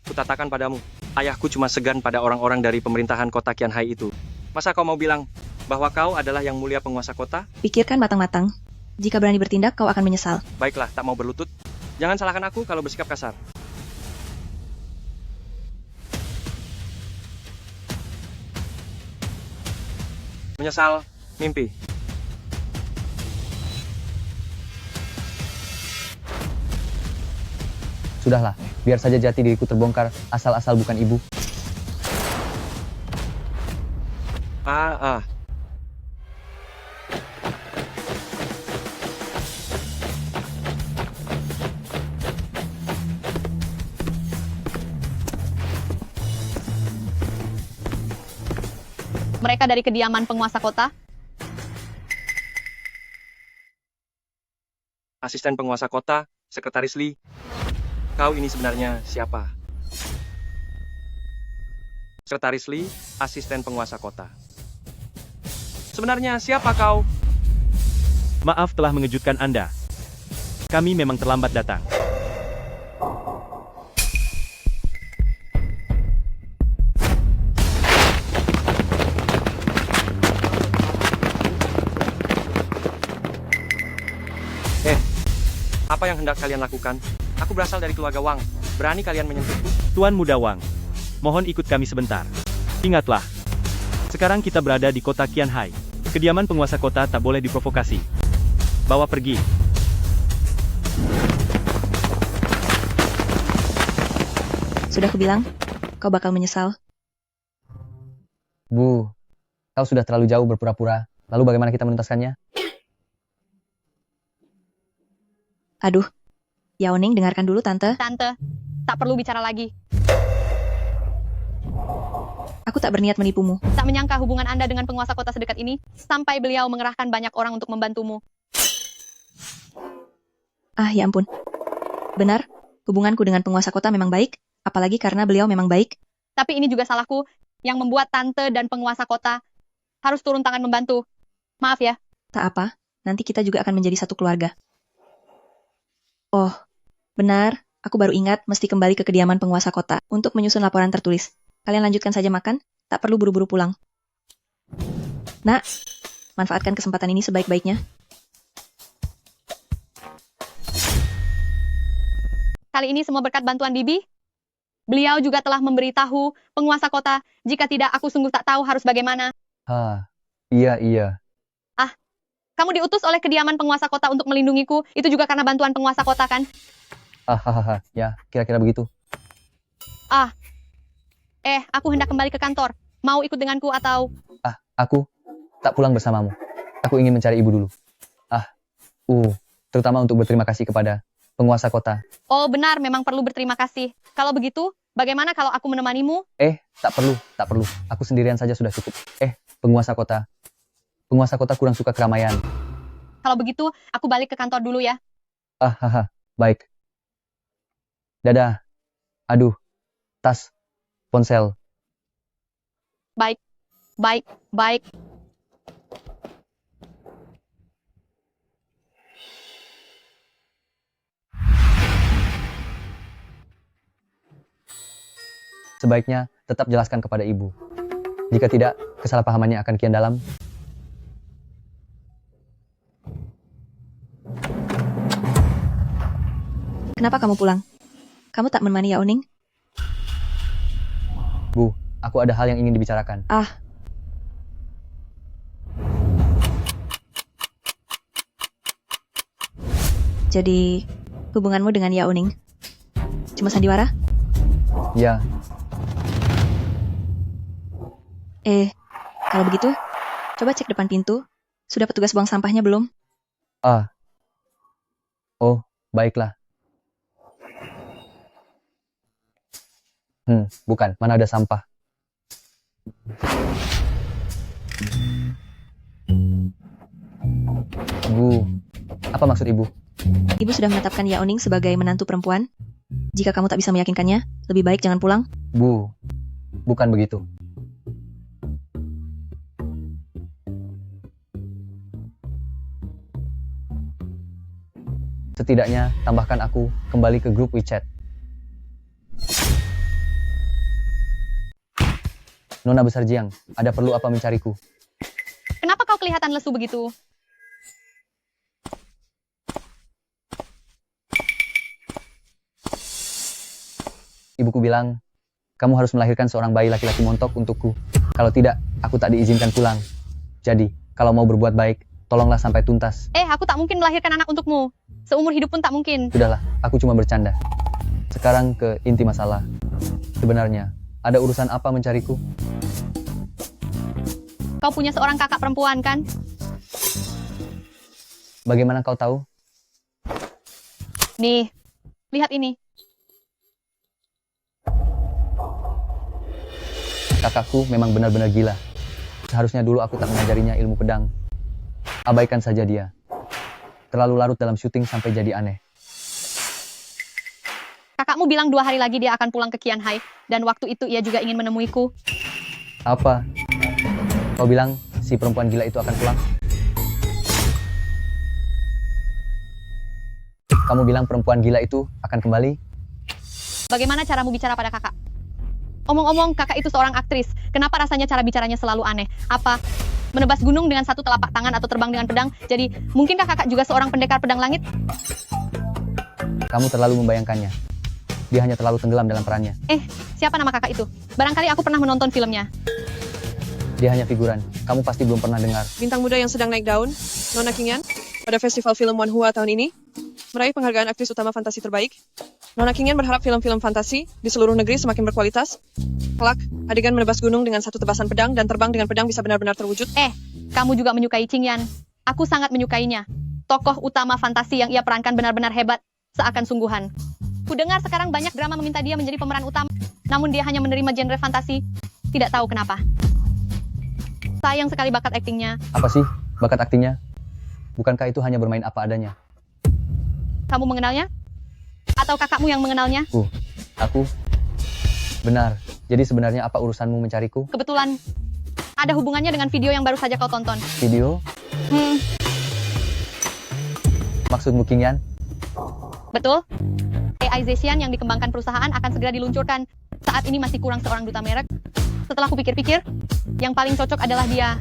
Kutatakan padamu, ayahku cuma segan pada orang-orang dari pemerintahan kota Qianhai itu. Masa kau mau bilang bahwa kau adalah yang mulia penguasa kota? Pikirkan matang-matang. Jika berani bertindak, kau akan menyesal. Baiklah, tak mau berlutut. Jangan salahkan aku kalau bersikap kasar. Menyesal, mimpi. Sudahlah, biar saja jati diriku terbongkar, asal-asal bukan ibu. Mereka dari kediaman penguasa kota. Asisten penguasa kota, Sekretaris Li. Kau ini sebenarnya siapa? Sekretaris Li, asisten penguasa kota. Sebenarnya siapa kau? Maaf telah mengejutkan Anda. Kami memang terlambat datang. Apa yang hendak kalian lakukan? Aku berasal dari keluarga Wang. Berani kalian menyentuhku? Tuan Muda Wang, mohon ikut kami sebentar. Ingatlah, sekarang kita berada di kota Qianhai. Kediaman penguasa kota tak boleh diprovokasi. Bawa pergi. Sudah kubilang, kau bakal menyesal. Bu, kau sudah terlalu jauh berpura-pura. Lalu bagaimana kita menuntaskannya? Aduh, Yao Ning, dengarkan dulu Tante. Tante, tak perlu bicara lagi. Aku tak berniat menipumu. Tak menyangka hubungan Anda dengan penguasa kota sedekat ini, sampai beliau mengerahkan banyak orang untuk membantumu. Ah, ya ampun. Benar, hubunganku dengan penguasa kota memang baik, apalagi karena beliau memang baik. Tapi ini juga salahku, yang membuat Tante dan penguasa kota harus turun tangan membantu. Maaf ya. Tak apa, nanti kita juga akan menjadi satu keluarga. Oh, benar, aku baru ingat mesti kembali ke kediaman penguasa kota untuk menyusun laporan tertulis. Kalian lanjutkan saja makan, tak perlu buru-buru pulang. Nak, Manfaatkan kesempatan ini sebaik-baiknya. Kali ini semua berkat bantuan Bibi. Beliau juga telah memberitahu penguasa kota, jika tidak aku sungguh tak tahu harus bagaimana. Iya. Kamu diutus oleh kediaman penguasa kota untuk melindungiku, itu juga karena bantuan penguasa kota kan? Ya, kira-kira begitu. Aku hendak kembali ke kantor. Mau ikut denganku atau... Aku tak pulang bersamamu. Aku ingin mencari ibu dulu. Terutama untuk berterima kasih kepada penguasa kota. Oh benar, memang perlu berterima kasih. Kalau begitu, bagaimana kalau aku menemanimu? Tak perlu. Aku sendirian saja sudah cukup. Penguasa kota. Penguasa kota kurang suka keramaian. Kalau begitu, aku balik ke kantor dulu ya. Baik. Dadah. Aduh, tas, ponsel. Baik. Sebaiknya tetap jelaskan kepada ibu. Jika tidak, kesalahpahamannya akan kian dalam. Kenapa kamu pulang? Kamu tak menemani Yaoning? Bu, aku ada hal yang ingin dibicarakan. Jadi, hubunganmu dengan Yaoning cuma sandiwara? Ya, Kalau begitu, coba cek depan pintu. Sudah petugas buang sampahnya belum? oh, baiklah. Bukan, mana ada sampah. Bu, apa maksud ibu? Ibu sudah menetapkan Yaoning sebagai menantu perempuan. Jika kamu tak bisa meyakinkannya, lebih baik jangan pulang. Bu, bukan begitu. Setidaknya, tambahkan aku kembali ke grup WeChat. Nona Besar Jiang, ada perlu apa mencariku? Kenapa kau kelihatan lesu begitu? Ibuku bilang, kamu harus melahirkan seorang bayi laki-laki montok untukku. Kalau tidak, aku tak diizinkan pulang. Jadi, kalau mau berbuat baik, tolonglah sampai tuntas. Aku tak mungkin melahirkan anak untukmu. Seumur hidup pun tak mungkin. Sudahlah, aku cuma bercanda. Sekarang ke inti masalah. Sebenarnya, ada urusan apa mencariku? Kau punya seorang kakak perempuan kan? Bagaimana kau tahu? Nih, lihat ini. Kakakku memang benar-benar gila. Seharusnya dulu aku tak mengajarinya ilmu pedang. Abaikan saja dia. Terlalu larut dalam syuting sampai jadi aneh. Kakakmu bilang 2 hari lagi dia akan pulang ke Qianhai, dan waktu itu ia juga ingin menemuiku. Apa? Kau bilang si perempuan gila itu akan pulang? Kamu bilang perempuan gila itu akan kembali? Bagaimana caramu bicara pada kakak? Omong-omong, kakak itu seorang aktris. Kenapa rasanya cara bicaranya selalu aneh? Apa? Menebas gunung dengan satu telapak tangan atau terbang dengan pedang? Jadi, mungkinkah kakak juga seorang pendekar pedang langit? Kamu terlalu membayangkannya. Dia hanya terlalu tenggelam dalam perannya. Siapa nama kakak itu? Barangkali aku pernah menonton filmnya. Dia hanya figuran. Kamu pasti belum pernah dengar. Bintang muda yang sedang naik daun, Nona Qingyan, pada Festival Film Wanhua tahun ini, meraih penghargaan aktris utama fantasi terbaik. Nona Qingyan berharap film-film fantasi di seluruh negeri semakin berkualitas. Kelak, adegan menebas gunung dengan satu tebasan pedang dan terbang dengan pedang bisa benar-benar terwujud. Kamu juga menyukai Qingyan. Aku sangat menyukainya. Tokoh utama fantasi yang ia perankan benar-benar hebat, seakan sungguhan. Kudengar sekarang banyak drama meminta dia menjadi pemeran utama, namun dia hanya menerima genre fantasi. Tidak tahu kenapa. Sayang sekali bakat aktingnya. Apa sih bakat aktingnya? Bukankah itu hanya bermain apa adanya? Kamu mengenalnya? Atau kakakmu yang mengenalnya? Aku? Benar. Jadi sebenarnya apa urusanmu mencariku? Kebetulan, ada hubungannya dengan video yang baru saja kau tonton. Video? Maksudmu Qingyan? Betul. AI Zetian yang dikembangkan perusahaan akan segera diluncurkan. Saat ini masih kurang seorang duta merek. Setelah kupikir-pikir, yang paling cocok adalah dia.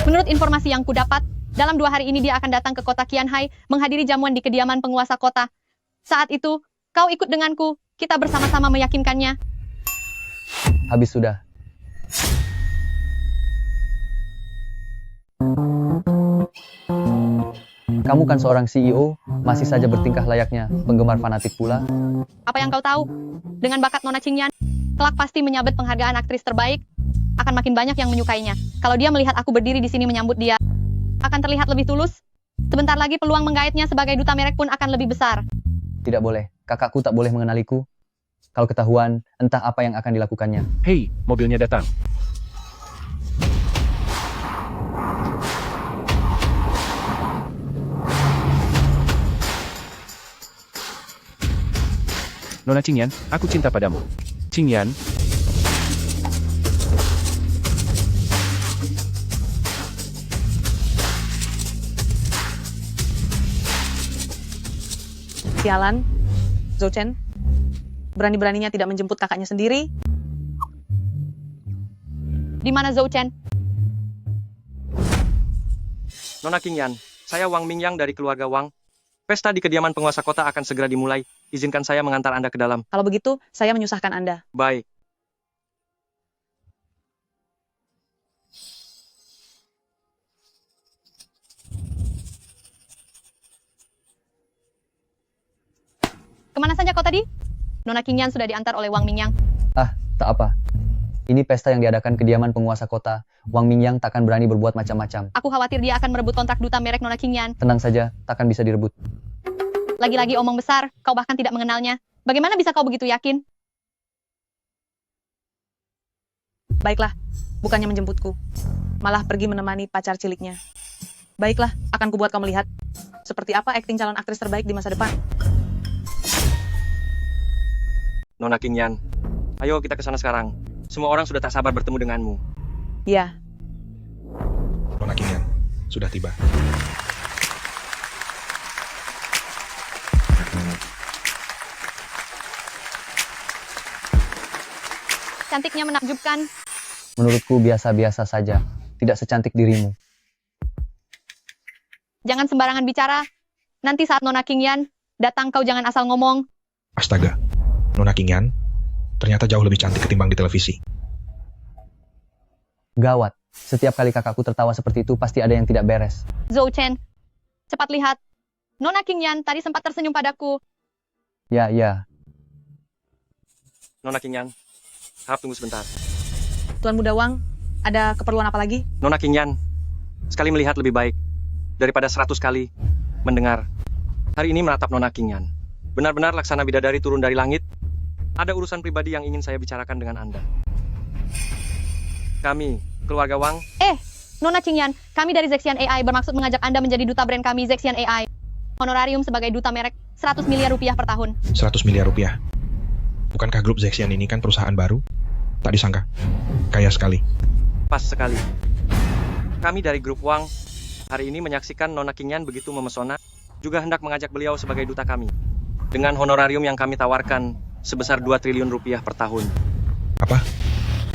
Menurut informasi yang kudapat, dalam 2 hari ini dia akan datang ke kota Qianhai menghadiri jamuan di kediaman penguasa kota. Saat itu, kau ikut denganku, kita bersama-sama meyakinkannya. Habis sudah. Kamu kan seorang CEO, masih saja bertingkah layaknya penggemar fanatik pula. Apa yang kau tahu? Dengan bakat Nona Qingyan, kelak pasti menyabet penghargaan aktris terbaik, akan makin banyak yang menyukainya. Kalau dia melihat aku berdiri di sini menyambut dia, akan terlihat lebih tulus. Sebentar lagi peluang menggaetnya sebagai duta merek pun akan lebih besar. Tidak boleh, kakakku tak boleh mengenaliku. Kalau ketahuan, entah apa yang akan dilakukannya. Hei, mobilnya datang. Nona Qingyan, aku cinta padamu. Qingyan. Sialan, Zhou Chen. Berani-beraninya tidak menjemput kakaknya sendiri. Di mana Zhou Chen? Nona Qingyan, saya Wang Mingyang dari keluarga Wang. Pesta di kediaman penguasa kota akan segera dimulai. Izinkan saya mengantar Anda ke dalam. Kalau begitu, saya menyusahkan Anda. Baik. Kemana saja kau tadi? Nona Qingyan sudah diantar oleh Wang Mingyang. Ah, tak apa. Ini pesta yang diadakan kediaman penguasa kota. Wang Mingyang takkan berani berbuat macam-macam. Aku khawatir dia akan merebut kontrak duta merek Nona Qingyan. Tenang saja, takkan bisa direbut. Lagi-lagi omong besar, kau bahkan tidak mengenalnya. Bagaimana bisa kau begitu yakin? Baiklah, bukannya menjemputku. Malah pergi menemani pacar ciliknya. Baiklah, akan kubuat kau melihat seperti apa akting calon aktris terbaik di masa depan. Nona Qingyan, ayo kita ke sana sekarang. Semua orang sudah tak sabar bertemu denganmu. Ya. Nona Qingyan, sudah tiba. Cantiknya menakjubkan. Menurutku biasa-biasa saja, tidak secantik dirimu. Jangan sembarangan bicara. Nanti saat Nona Qingyan datang kau jangan asal ngomong. Astaga, Nona Qingyan ternyata jauh lebih cantik ketimbang di televisi. Gawat, setiap kali kakakku tertawa seperti itu pasti ada yang tidak beres. Zhou Chen, cepat lihat. Nona Qingyan tadi sempat tersenyum padaku. Ya, ya. Nona Qingyan, harap tunggu sebentar. Tuan Muda Wang, ada keperluan apa lagi? Nona Qingyan, sekali melihat lebih baik daripada 100 kali mendengar. Hari ini menatap Nona Qingyan. Benar-benar laksana bidadari turun dari langit. Ada urusan pribadi yang ingin saya bicarakan dengan Anda. Kami, keluarga Wang. Nona Qingyan, kami dari Zexian AI bermaksud mengajak Anda menjadi duta brand kami Zexian AI. Honorarium sebagai duta merek 100 miliar rupiah per tahun. 100 miliar rupiah. Bukankah grup Zexian ini kan perusahaan baru? Tak disangka. Kaya sekali. Pas sekali. Kami dari grup Wang hari ini menyaksikan Nona Qingyan begitu memesona, juga hendak mengajak beliau sebagai duta kami. Dengan honorarium yang kami tawarkan sebesar 2 triliun rupiah per tahun. Apa?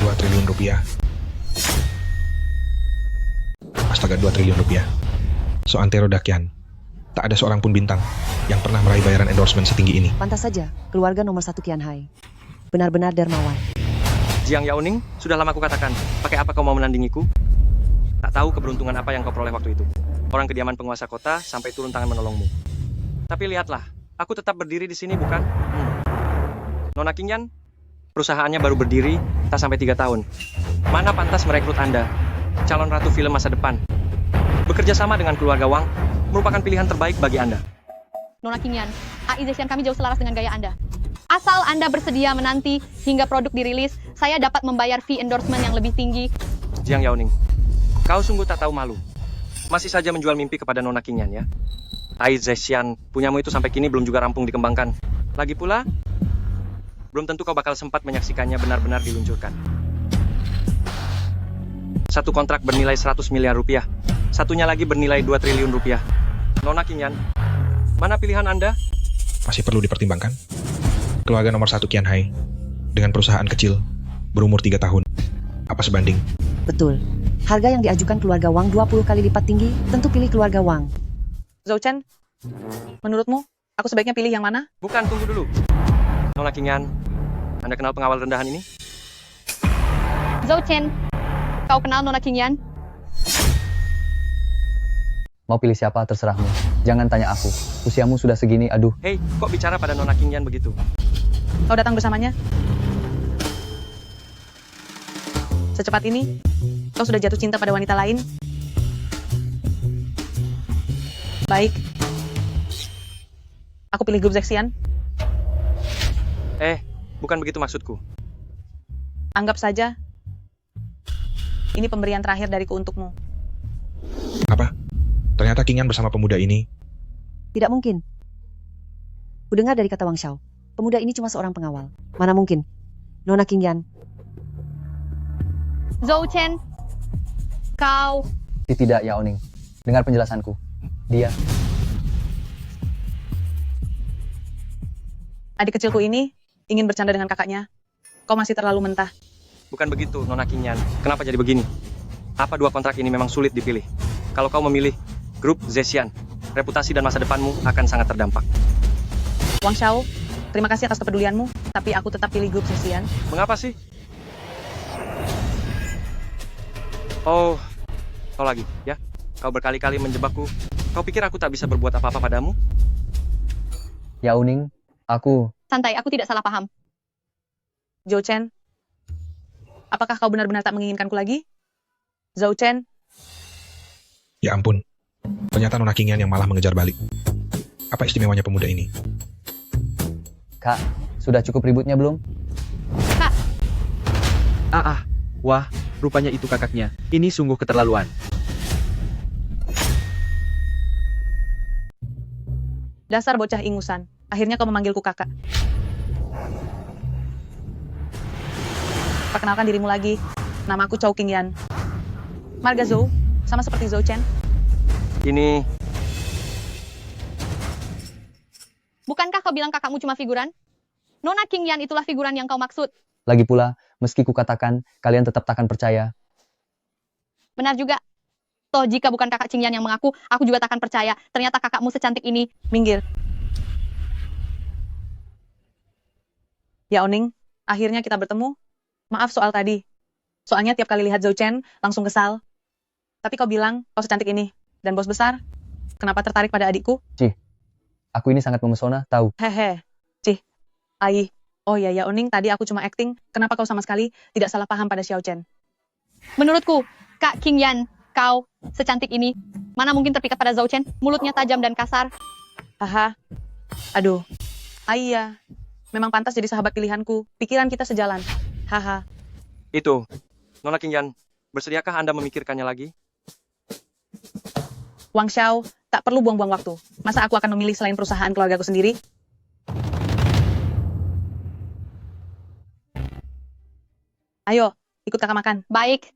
2 triliun rupiah? Astaga, 2 triliun rupiah. Seantero Dakian. Tak ada seorang pun bintang yang pernah meraih bayaran endorsement setinggi ini. Pantas saja, keluarga nomor 1 Qianhai. Benar-benar dermawan. Jiang Yaoning, sudah lama aku katakan, pakai apa kau mau menandingiku? Tak tahu keberuntungan apa yang kau peroleh waktu itu. Orang kediaman penguasa kota sampai turun tangan menolongmu. Tapi lihatlah, aku tetap berdiri di sini, bukan? Nona Qingyan, perusahaannya baru berdiri, tak sampai 3 tahun. Mana pantas merekrut Anda, calon ratu film masa depan? Bekerja sama dengan keluarga Wang, merupakan pilihan terbaik bagi Anda. Nona Qingyan, AI Zexian kami jauh selaras dengan gaya Anda. Asal Anda bersedia menanti hingga produk dirilis, saya dapat membayar fee endorsement yang lebih tinggi. Jiang Yaoning, kau sungguh tak tahu malu. Masih saja menjual mimpi kepada Nona Qingyan, ya? AI Zexian, punyamu itu sampai kini belum juga rampung dikembangkan. Lagi pula, belum tentu kau bakal sempat menyaksikannya benar-benar diluncurkan. Satu kontrak bernilai 100 miliar rupiah. Satunya lagi bernilai 2 triliun rupiah. Nona Qingyan, mana pilihan Anda? Masih perlu dipertimbangkan. Keluarga nomor 1 Qianhai dengan perusahaan kecil berumur 3 tahun. Apa sebanding? Betul. Harga yang diajukan keluarga Wang 20 kali lipat tinggi, tentu pilih keluarga Wang. Zhou Chen, menurutmu, aku sebaiknya pilih yang mana? Bukan, tunggu dulu. Nona Qingyan, Anda kenal pengawal rendahan ini? Zhou Chen, kau kenal Nona Qingyan? Mau pilih siapa terserahmu. Jangan tanya aku. Usiamu sudah segini, aduh. Hei, kok bicara pada Nona Qingyan begitu? Kau datang bersamanya? Secepat ini, kau sudah jatuh cinta pada wanita lain? Baik. Aku pilih grup Zexian. Bukan begitu maksudku. Anggap saja, ini pemberian terakhir dariku untukmu. Apa? Ternyata Qingyan bersama pemuda ini. Tidak mungkin. Kudengar dari kata Wang Xiao, pemuda ini cuma seorang pengawal. Mana mungkin? Nona Qingyan. Zhou Chen, kau... Tidak, Yao Ning. Dengar penjelasanku. Dia. Adik kecilku ini ingin bercanda dengan kakaknya. Kau masih terlalu mentah. Bukan begitu, Nona Qingyan. Kenapa jadi begini? Apa dua kontrak ini memang sulit dipilih? Kalau kau memilih grup Zexian, reputasi dan masa depanmu akan sangat terdampak. Wang Xiao, terima kasih atas kepedulianmu, tapi aku tetap pilih grup Zexian. Mengapa sih? Oh, kau lagi, ya? Kau berkali-kali menjebakku. Kau pikir aku tak bisa berbuat apa-apa padamu? Yao Ning, aku... Santai, aku tidak salah paham. Zhou Chen, apakah kau benar-benar tak menginginkanku lagi? Zhou Chen, Ya ampun. Ternyata Nona Qingyan yang malah mengejar balik. Apa istimewanya pemuda ini? Kak, sudah cukup ributnya belum? Kak, Wah, rupanya itu kakaknya. Ini sungguh keterlaluan. dasar bocah ingusan. Akhirnya kau memanggilku kakak. Perkenalkan dirimu lagi. Namaku Chou Qingyan. Marga Zhou, sama seperti Zhou Chen. Ini... bukankah kau bilang kakakmu cuma figuran? Nona Qingyan itulah figuran yang kau maksud. Lagi pula, meski kukatakan, kalian tetap takkan percaya. Benar juga. Toh jika bukan kakak Qingyan yang mengaku, aku juga takkan percaya. Ternyata kakakmu secantik ini. Minggir. Yao Ning, akhirnya kita bertemu. Maaf soal tadi. Soalnya tiap kali lihat Zhou Chen, langsung kesal. Tapi kau bilang, kau secantik ini. Dan bos besar, kenapa tertarik pada adikku? Cih, aku ini sangat memesona, tahu. Hehe. Cih, Ai. Oh ya, Yao Ning, tadi aku cuma acting. Kenapa kau sama sekali tidak salah paham pada Xiao Chen? Menurutku, Kak Qingyan, kau secantik ini, mana mungkin terpikat pada Zhou Chen? Mulutnya tajam dan kasar. Haha. Aduh. Ai ya. Memang pantas jadi sahabat pilihanku. Pikiran kita sejalan. Haha. Itu, Nona Qingyan, bersediakah Anda memikirkannya lagi? Wang Xiao, tak perlu buang-buang waktu. Masa aku akan memilih selain perusahaan keluargaku sendiri? Ayo, ikut kakak makan. Baik.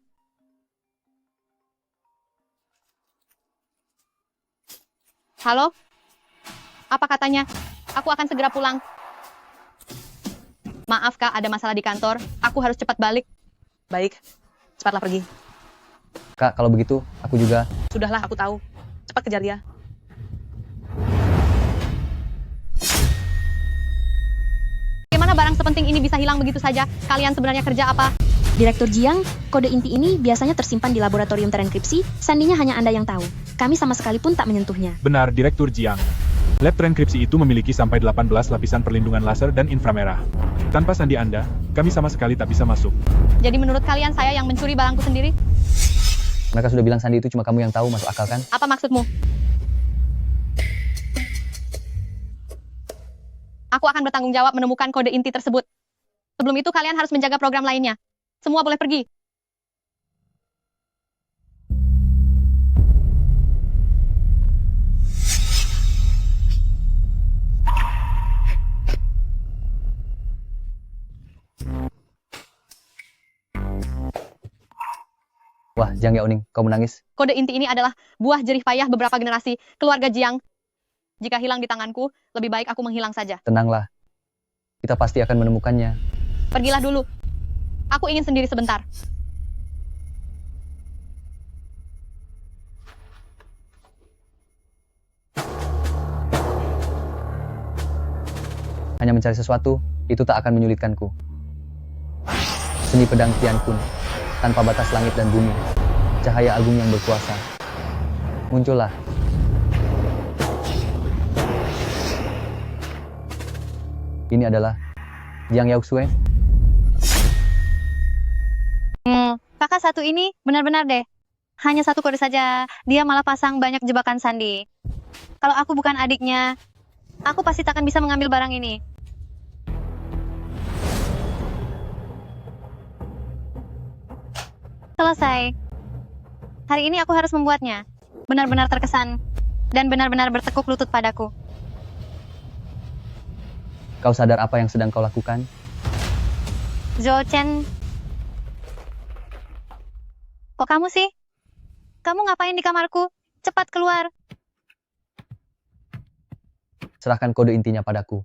Halo? Apa katanya? Aku akan segera pulang. Maaf Kak, ada masalah di kantor. Aku harus cepat balik. Baik, cepatlah pergi. Kak, kalau begitu, aku juga... Sudahlah, aku tahu. Cepat kejar dia. Bagaimana barang sepenting ini bisa hilang begitu saja? Kalian sebenarnya kerja apa? Direktur Jiang, kode inti ini biasanya tersimpan di laboratorium terenkripsi, sandinya hanya Anda yang tahu. Kami sama sekali pun tak menyentuhnya. Benar, Direktur Jiang. Lab terenkripsi itu memiliki sampai 18 lapisan perlindungan laser dan inframerah. Tanpa sandi Anda, kami sama sekali tak bisa masuk. Jadi menurut kalian saya yang mencuri barangku sendiri? Mereka sudah bilang sandi itu cuma kamu yang tahu, masuk akal kan? Apa maksudmu? Aku akan bertanggung jawab menemukan kode inti tersebut. Sebelum itu kalian harus menjaga program lainnya. Semua boleh pergi. Wah, Jiang Yaoning, kau menangis? Kode inti ini adalah buah jerih payah beberapa generasi keluarga Jiang. Jika hilang di tanganku, lebih baik aku menghilang saja. Tenanglah. Kita pasti akan menemukannya. Pergilah dulu. Aku ingin sendiri sebentar. Hanya mencari sesuatu, itu tak akan menyulitkanku. Seni pedang Qian Kun, tanpa batas langit dan bumi, cahaya agung yang berkuasa. Muncullah. Ini adalah Jiang Yaoxue. Kakak satu ini benar-benar deh. Hanya satu kode saja, dia malah pasang banyak jebakan sandi. Kalau aku bukan adiknya, aku pasti takkan bisa mengambil barang ini. Selesai. Hari ini aku harus membuatnya. Benar-benar terkesan. Dan benar-benar bertekuk lutut padaku. Kau sadar apa yang sedang kau lakukan? Zhou Chen. Kok kamu sih? Kamu ngapain di kamarku? Cepat keluar. Serahkan kode intinya padaku.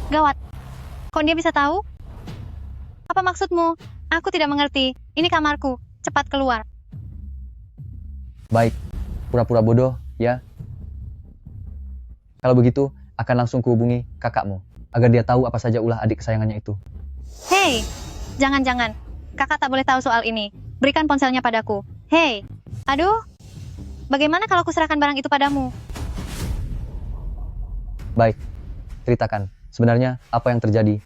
Gawat. Kok dia bisa tahu? Apa maksudmu? Aku tidak mengerti. Ini kamarku. Cepat keluar. Baik. Pura-pura bodoh, ya. Kalau begitu, akan langsung kuhubungi kakakmu. Agar dia tahu apa saja ulah adik kesayangannya itu. Hei, jangan-jangan. Kakak tak boleh tahu soal ini. Berikan ponselnya padaku. Hei, aduh. Bagaimana kalau aku serahkan barang itu padamu? Baik, ceritakan. Sebenarnya apa yang terjadi?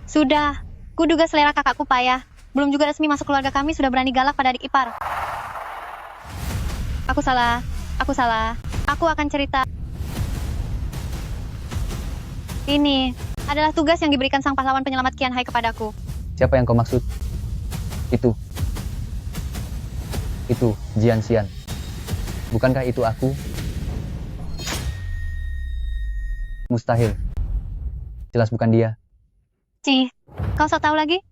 Sudah. Kuduga selera kakakku payah. Belum juga resmi masuk keluarga kami sudah berani galak pada adik ipar. Aku salah. Aku akan cerita. Ini adalah tugas yang diberikan sang pahlawan penyelamat Qian Hai kepadaku. Siapa yang kau maksud? Itu Jian Xian. Bukankah itu aku? Mustahil. Jelas bukan dia. Cih, kau sok tahu lagi?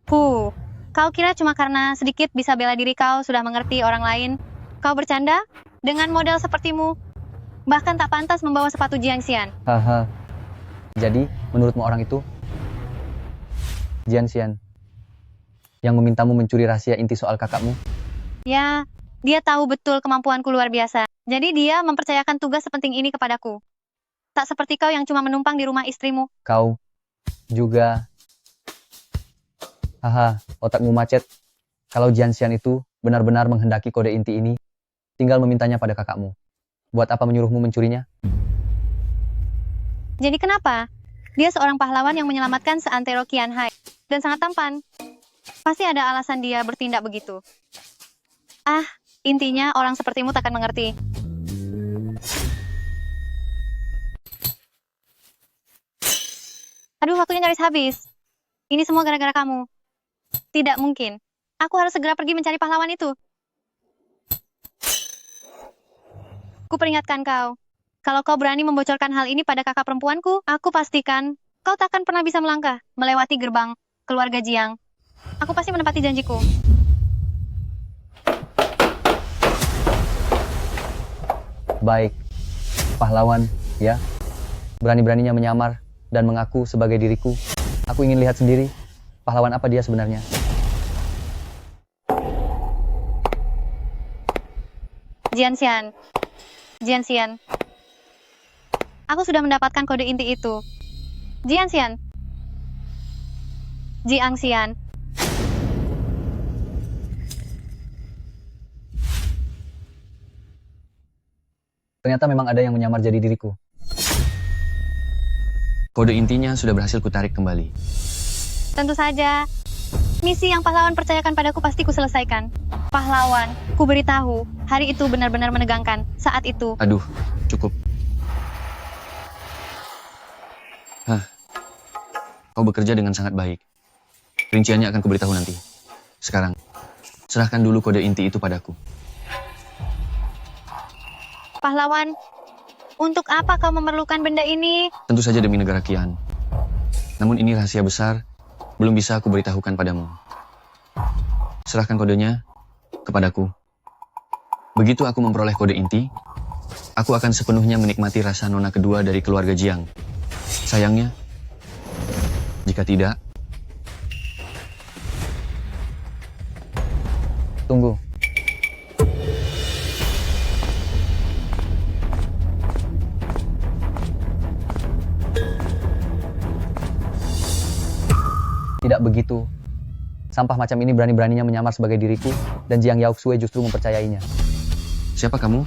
Kau kira cuma karena sedikit bisa bela diri kau sudah mengerti orang lain? Kau bercanda? Dengan model sepertimu, bahkan tak pantas membawa sepatu Jian Xian. Haha. Jadi, menurutmu orang itu? Jian Xian. Yang memintamu mencuri rahasia inti soal kakakmu? Ya, dia tahu betul kemampuanku luar biasa. Jadi dia mempercayakan tugas sepenting ini kepadaku. Tak seperti kau yang cuma menumpang di rumah istrimu. Kau juga. Haha, otakmu macet. Kalau Jian Xian itu benar-benar menghendaki kode inti ini, tinggal memintanya pada kakakmu. Buat apa menyuruhmu mencurinya? Jadi kenapa? Dia seorang pahlawan yang menyelamatkan seantero Qian Hai. Dan sangat tampan. Pasti ada alasan dia bertindak begitu. Intinya orang sepertimu takkan mengerti. Aduh, waktunya nyaris habis. Ini semua gara-gara kamu. Tidak mungkin. Aku harus segera pergi mencari pahlawan itu. Kuperingatkan kau. Kalau kau berani membocorkan hal ini pada kakak perempuanku, aku pastikan kau takkan pernah bisa melangkah melewati gerbang keluarga Jiang. Aku pasti menepati janjiku. Baik. Pahlawan, ya. Berani-beraninya menyamar dan mengaku sebagai diriku. Aku ingin lihat sendiri pahlawan apa dia sebenarnya. Jian Xian. Aku sudah mendapatkan kode inti itu. Jian Xian. Jiang Xian. Ternyata memang ada yang menyamar jadi diriku. Kode intinya sudah berhasil kutarik kembali. Tentu saja. Misi yang pahlawan percayakan padaku pasti kuselesaikan. Pahlawan, ku beritahu, hari itu benar-benar menegangkan. Saat itu. Aduh, cukup. Kau bekerja dengan sangat baik. Rinciannya akan kuberitahu nanti. Sekarang, serahkan dulu kode inti itu padaku. Pahlawan, untuk apa kau memerlukan benda ini? Tentu saja demi negara Qian. Namun ini rahasia besar, belum bisa aku beritahukan padamu. Serahkan kodenya kepadaku. Begitu aku memperoleh kode inti, aku akan sepenuhnya menikmati rasa nona kedua dari keluarga Jiang. Sayangnya, jika tidak... Tunggu. Tidak begitu. Sampah macam ini berani-beraninya menyamar sebagai diriku, dan Jiang Yaoxue justru mempercayainya. Siapa kamu?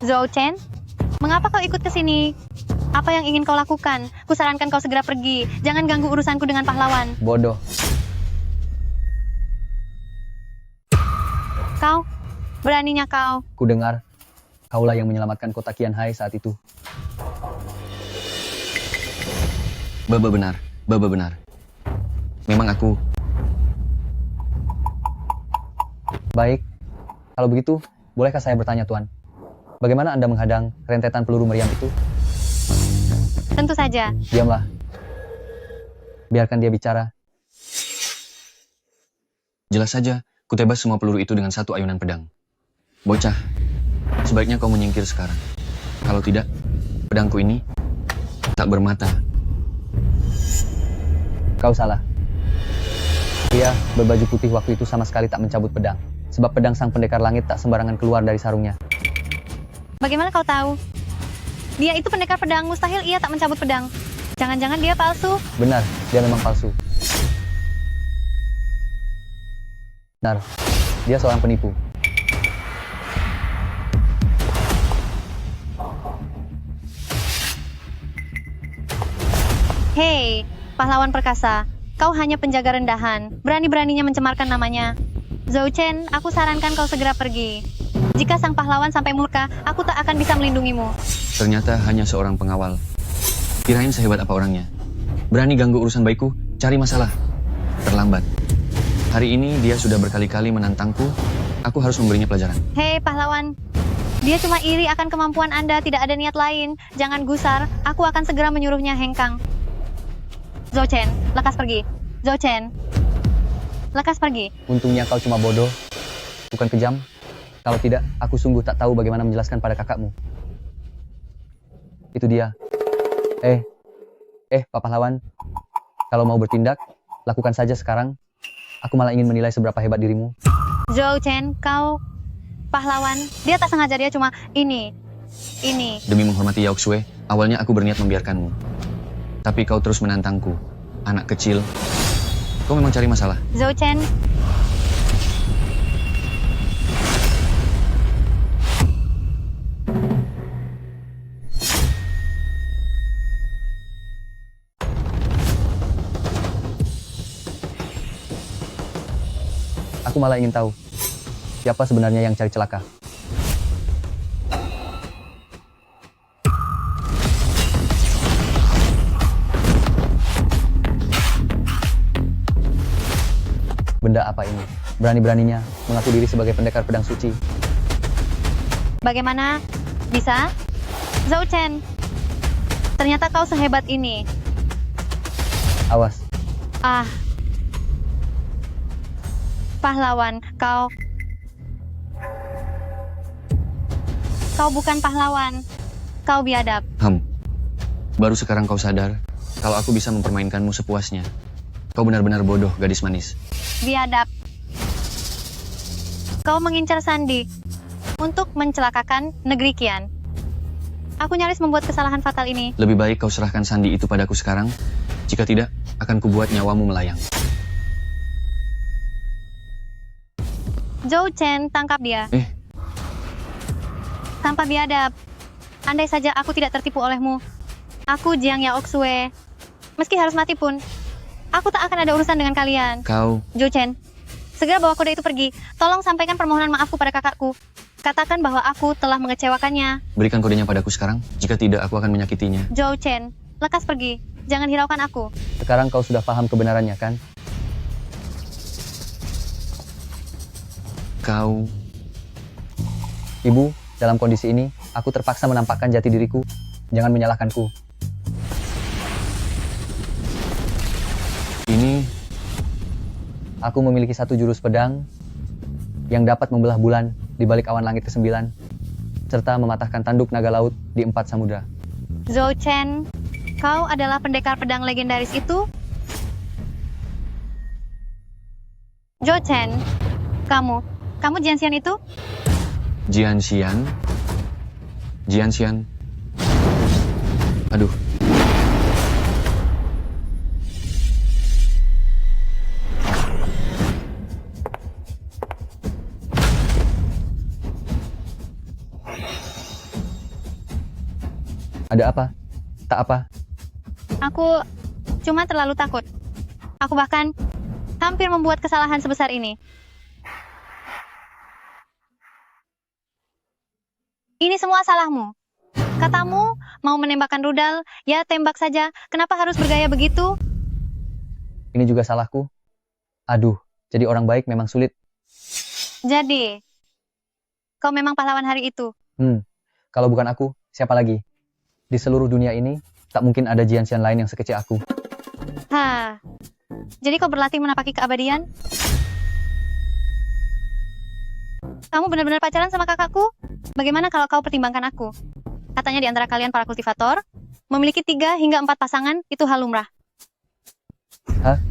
Zhou Chen, mengapa kau ikut ke sini? Apa yang ingin kau lakukan? Kusarankan kau segera pergi. Jangan ganggu urusanku dengan pahlawan. Bodoh. Kau, beraninya kau. Ku dengar, kaulah yang menyelamatkan kota Qianhai saat itu. Baba benar. Memang aku. Baik, kalau begitu, bolehkah saya bertanya, Tuan? Bagaimana Anda menghadang rentetan peluru meriam itu? Tentu saja. Diamlah. Biarkan dia bicara. Jelas saja, kutebas semua peluru itu dengan satu ayunan pedang. Bocah, sebaiknya kau menyingkir sekarang. Kalau tidak, pedangku ini tak bermata. Kau salah. Dia berbaju putih waktu itu sama sekali tak mencabut pedang. Sebab pedang sang pendekar langit tak sembarangan keluar dari sarungnya. Bagaimana kau tahu? Dia itu pendekar pedang, mustahil ia tak mencabut pedang. Jangan-jangan dia palsu. Benar, dia memang palsu. Benar, dia seorang penipu. Hei, pahlawan perkasa. Kau hanya penjaga rendahan. Berani-beraninya mencemarkan namanya. Zhou Chen, aku sarankan kau segera pergi. Jika sang pahlawan sampai murka, aku tak akan bisa melindungimu. Ternyata hanya seorang pengawal. Kirain sehebat apa orangnya. Berani ganggu urusan baikku, cari masalah. Terlambat. Hari ini dia sudah berkali-kali menantangku. Aku harus memberinya pelajaran. Hei, pahlawan. Dia cuma iri akan kemampuan Anda, tidak ada niat lain. Jangan gusar, aku akan segera menyuruhnya hengkang. Zhou Chen, lekas pergi. Zhou Chen, lekas pergi. Untungnya kau cuma bodoh, bukan kejam. Kalau tidak, aku sungguh tak tahu bagaimana menjelaskan pada kakakmu. Itu dia. Pak pahlawan. Kalau mau bertindak, lakukan saja sekarang. Aku malah ingin menilai seberapa hebat dirimu. Zhou Chen, kau pahlawan. Dia tak sengaja, dia cuma ini. Demi menghormati Yaoxue, awalnya aku berniat membiarkanmu. Tapi kau terus menantangku. Anak kecil. Kau memang cari masalah. Zhou Chen. Aku malah ingin tahu, siapa sebenarnya yang cari celaka. Benda apa ini? Berani-beraninya mengaku diri sebagai pendekar pedang suci. Bagaimana? Bisa? Zhou Chen, ternyata kau sehebat ini. Awas. Pahlawan, kau bukan pahlawan. Kau biadab. Baru sekarang kau sadar kalau aku bisa mempermainkanmu sepuasnya. Kau benar-benar bodoh, gadis manis. Biadab. Kau mengincar Sandi untuk mencelakakan negeri Qian. Aku nyaris membuat kesalahan fatal ini. Lebih baik kau serahkan Sandi itu padaku sekarang. Jika tidak, akan kubuat nyawamu melayang. Zhou Chen, tangkap dia. Tanpa biadab. Andai saja aku tidak tertipu olehmu. Aku Jiang Yaoxue. Meski harus mati pun, aku tak akan ada urusan dengan kalian. Kau... Zhou Chen, segera bawa kuda itu pergi. Tolong sampaikan permohonan maafku pada kakakku. Katakan bahwa aku telah mengecewakannya. Berikan kodenya padaku sekarang. Jika tidak, aku akan menyakitinya. Zhou Chen, lekas pergi. Jangan hiraukan aku. Sekarang kau sudah paham kebenarannya, kan? Kau... Ibu, dalam kondisi ini, aku terpaksa menampakkan jati diriku. Jangan menyalahkanku. Ini... Aku memiliki satu jurus pedang yang dapat membelah bulan di balik awan langit ke-9, serta mematahkan tanduk naga laut di 4 samudra. Zhou Chen, kau adalah pendekar pedang legendaris itu? Zhou Chen, kamu Jian Xian itu? Jian Xian? Jian Xian? Aduh. Ada apa? Tak apa. Aku cuma terlalu takut. Aku bahkan hampir membuat kesalahan sebesar ini. Ini semua salahmu. Katamu mau menembakkan rudal, ya tembak saja. Kenapa harus bergaya begitu? Ini juga salahku. Aduh, jadi orang baik memang sulit. Jadi, kau memang pahlawan hari itu. Kalau bukan aku, siapa lagi? Di seluruh dunia ini, tak mungkin ada Jian-Xian lain yang sekecil aku. Hah, jadi kau berlatih menapaki keabadian? Kamu benar-benar pacaran sama kakakku? Bagaimana kalau kau pertimbangkan aku? Katanya di antara kalian para kultivator, memiliki 3 hingga 4 pasangan itu hal lumrah. Hah?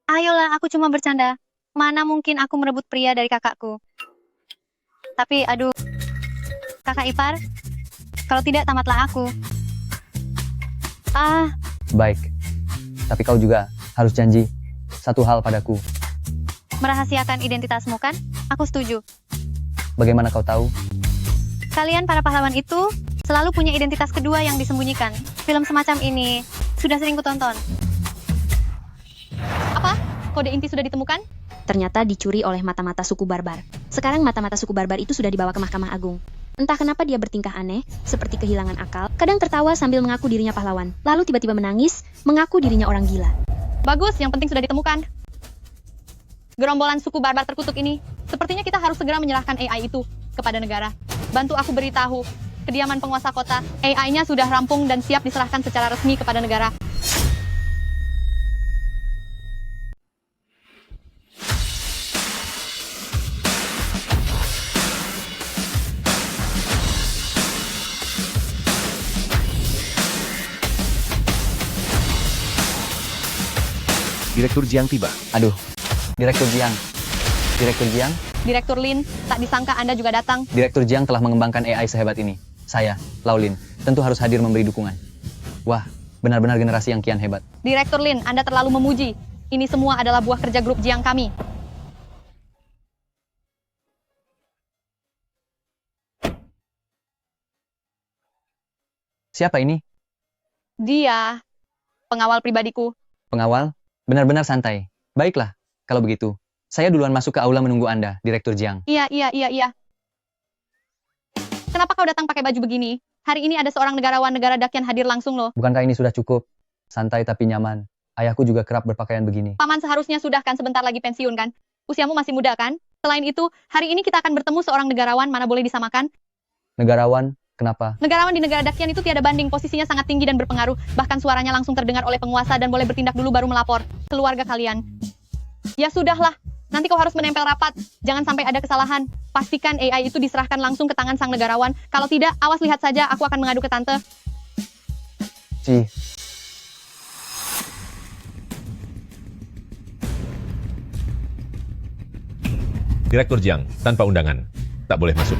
Ayolah, aku cuma bercanda. Mana mungkin aku merebut pria dari kakakku. Tapi, aduh, kakak ipar, kalau tidak tamatlah aku. Baik. Tapi kau juga harus janji satu hal padaku. Merahasiakan identitasmu kan? Aku setuju. Bagaimana kau tahu? Kalian para pahlawan itu selalu punya identitas kedua yang disembunyikan. Film semacam ini sudah sering kutonton. Apa? Kode inti sudah ditemukan? Ternyata dicuri oleh mata-mata suku barbar. Sekarang mata-mata suku barbar itu sudah dibawa ke Mahkamah Agung. Entah kenapa dia bertingkah aneh, seperti kehilangan akal, kadang tertawa sambil mengaku dirinya pahlawan, lalu tiba-tiba menangis, mengaku dirinya orang gila. Bagus, yang penting sudah ditemukan. Gerombolan suku barbar terkutuk ini, sepertinya kita harus segera menyerahkan AI itu kepada negara. Bantu aku beritahu, kediaman penguasa kota, AI-nya sudah rampung dan siap diserahkan secara resmi kepada negara. Direktur Jiang tiba. Aduh, Direktur Jiang. Direktur Jiang? Direktur Lin, tak disangka Anda juga datang. Direktur Jiang telah mengembangkan AI sehebat ini. Saya, Lau Lin, tentu harus hadir memberi dukungan. Wah, benar-benar generasi yang kian hebat. Direktur Lin, Anda terlalu memuji. Ini semua adalah buah kerja grup Jiang kami. Siapa ini? Dia, pengawal pribadiku. Pengawal? Benar-benar santai. Baiklah, kalau begitu. Saya duluan masuk ke aula menunggu Anda, Direktur Jiang. Iya. Kenapa kau datang pakai baju begini? Hari ini ada seorang negarawan negara Dakian hadir langsung loh. Bukankah ini sudah cukup? Santai tapi nyaman. Ayahku juga kerap berpakaian begini. Paman seharusnya sudah kan sebentar lagi pensiun kan? Usiamu masih muda kan? Selain itu, hari ini kita akan bertemu seorang negarawan, mana boleh disamakan? Negarawan? Kenapa? Negarawan di negara Dakian itu tiada banding, posisinya sangat tinggi dan berpengaruh. Bahkan suaranya langsung terdengar oleh penguasa dan boleh bertindak dulu baru melapor. Keluarga kalian. Ya sudahlah, nanti kau harus menempel rapat. Jangan sampai ada kesalahan. Pastikan AI itu diserahkan langsung ke tangan sang negarawan. Kalau tidak, awas lihat saja, aku akan mengadu ke tante. Direktur Jiang, tanpa undangan. Tak boleh masuk.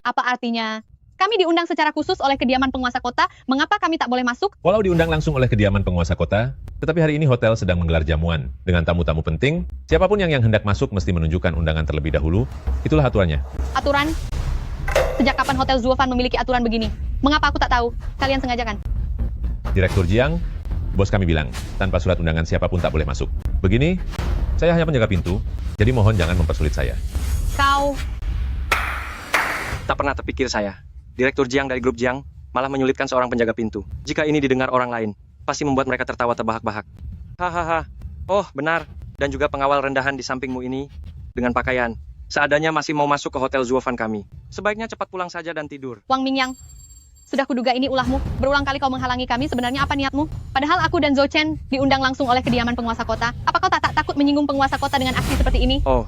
Apa artinya? Kami diundang secara khusus oleh kediaman penguasa kota, mengapa kami tak boleh masuk? Walau diundang langsung oleh kediaman penguasa kota, tetapi hari ini hotel sedang menggelar jamuan dengan tamu-tamu penting. Siapapun yang hendak masuk mesti menunjukkan undangan terlebih dahulu. Itulah aturannya. Aturan? Sejak kapan Hotel Zuofan memiliki aturan begini? Mengapa aku tak tahu? Kalian sengaja kan? Direktur Jiang, bos kami bilang, tanpa surat undangan siapapun tak boleh masuk. Begini, saya hanya penjaga pintu, jadi mohon jangan mempersulit saya. Kau... Tak pernah terpikir saya. Direktur Jiang dari grup Jiang malah menyulitkan seorang penjaga pintu. Jika ini didengar orang lain, pasti membuat mereka tertawa terbahak-bahak. Hahaha. Oh, benar. Dan juga pengawal rendahan di sampingmu ini dengan pakaian seadanya masih mau masuk ke Hotel Zuofan kami. Sebaiknya cepat pulang saja dan tidur. Wang Mingyang, sudah kuduga ini ulahmu. Berulang kali kau menghalangi kami, sebenarnya apa niatmu? Padahal aku dan Zhou Chen diundang langsung oleh kediaman penguasa kota. Apa kau tak takut menyinggung penguasa kota dengan aksi seperti ini? Oh,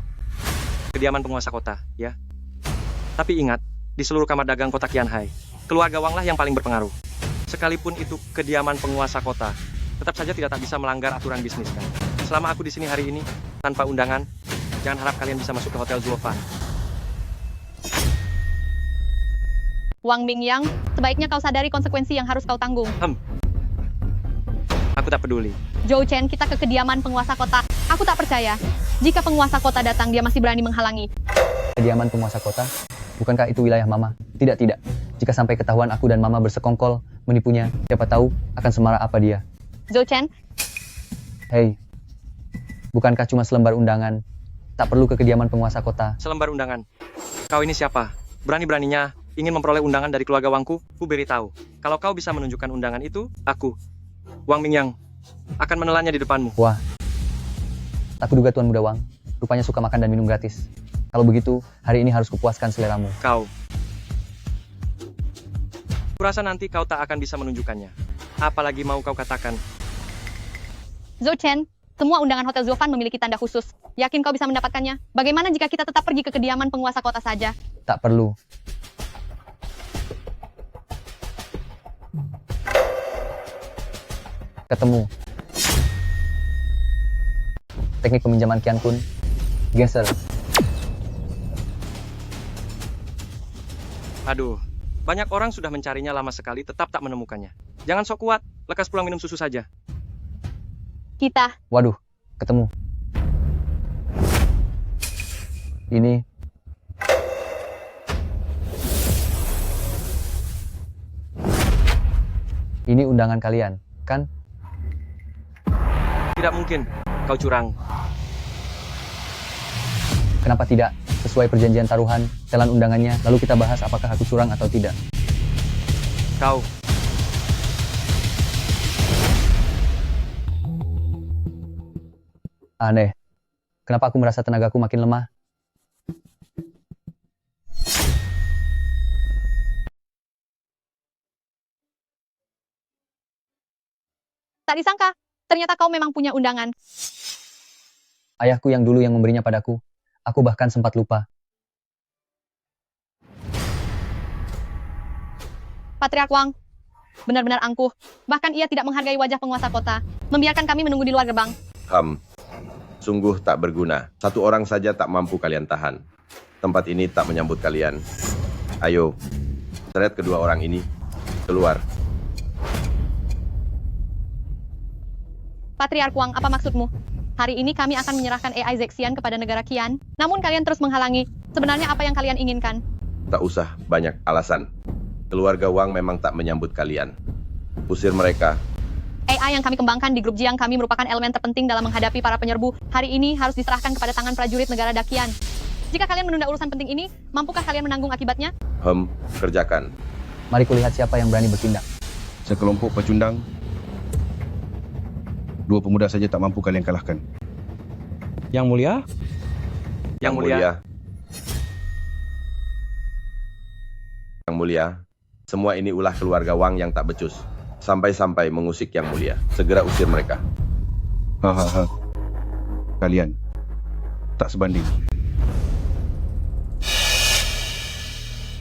kediaman penguasa kota, ya. Tapi ingat, di seluruh kamar dagang kota Qianhai, keluarga Wanglah yang paling berpengaruh. Sekalipun itu kediaman penguasa kota, tetap saja tidak bisa melanggar aturan bisnis kan. Selama aku di sini hari ini, tanpa undangan, jangan harap kalian bisa masuk ke Hotel Zuofan. Wang Mingyang, sebaiknya kau sadari konsekuensi yang harus kau tanggung. Aku tak peduli. Zhou Chen, kita ke kediaman penguasa kota. Aku tak percaya. Jika penguasa kota datang, dia masih berani menghalangi. kediaman penguasa kota? Bukankah itu wilayah Mama? Tidak, tidak. Jika sampai ketahuan aku dan Mama bersekongkol menipunya, siapa tahu akan semarah apa dia. Zhou Chen, Hei, bukankah cuma selembar undangan? Tak perlu ke kediaman penguasa kota. Selembar undangan. Kau ini siapa? Berani-beraninya ingin memperoleh undangan dari keluarga Wangku? Ku beritahu, kalau kau bisa menunjukkan undangan itu, aku, Wang Mingyang, akan menelannya di depanmu. Wah, aku duga Tuan Muda Wang rupanya suka makan dan minum gratis. Kalau begitu, hari ini harus kupuaskan seleramu. Kau. Kurasa nanti kau tak akan bisa menunjukkannya. Apalagi mau kau katakan. Zhou Chen, semua undangan Hotel Zoufan memiliki tanda khusus. Yakin kau bisa mendapatkannya? Bagaimana jika kita tetap pergi ke kediaman penguasa kota saja? Tak perlu. Ketemu. Teknik peminjaman Qian Kun. Geser. Aduh, banyak orang sudah mencarinya lama sekali tetap tak menemukannya. Jangan sok kuat, lekas pulang minum susu saja. Kita. Waduh, ketemu. Ini. Ini undangan kalian, kan? Tidak mungkin, kau curang. Kenapa tidak? Sesuai perjanjian taruhan, telan undangannya, lalu kita bahas apakah aku curang atau tidak. Kau. Aneh. Kenapa aku merasa tenagaku makin lemah? Tak disangka, ternyata kau memang punya undangan. Ayahku yang dulu yang memberinya padaku. Aku bahkan sempat lupa. Patriark Wang, benar-benar angkuh. Bahkan ia tidak menghargai wajah penguasa kota. Membiarkan kami menunggu di luar gerbang. Sungguh tak berguna. Satu orang saja tak mampu kalian tahan. Tempat ini tak menyambut kalian. Ayo, seret kedua orang ini keluar. Patriark Wang, apa maksudmu? Hari ini kami akan menyerahkan AI Zexian kepada negara Qian. Namun kalian terus menghalangi. Sebenarnya apa yang kalian inginkan? Tak usah banyak alasan. Keluarga Wang memang tak menyambut kalian. Usir mereka. AI yang kami kembangkan di grup Jiang kami merupakan elemen terpenting dalam menghadapi para penyerbu. Hari ini harus diserahkan kepada tangan prajurit negara Dakian. Jika kalian menunda urusan penting ini, mampukah kalian menanggung akibatnya? Kerjakan. Mari kulihat siapa yang berani bertindak. Sekelompok pecundang. Dua pemuda saja tak mampu kalian kalahkan. Yang mulia? Yang mulia. Yang mulia, semua ini ulah keluarga Wang yang tak becus. Sampai-sampai mengusik Yang Mulia. Segera usir mereka. Hahaha. Kalian tak sebanding.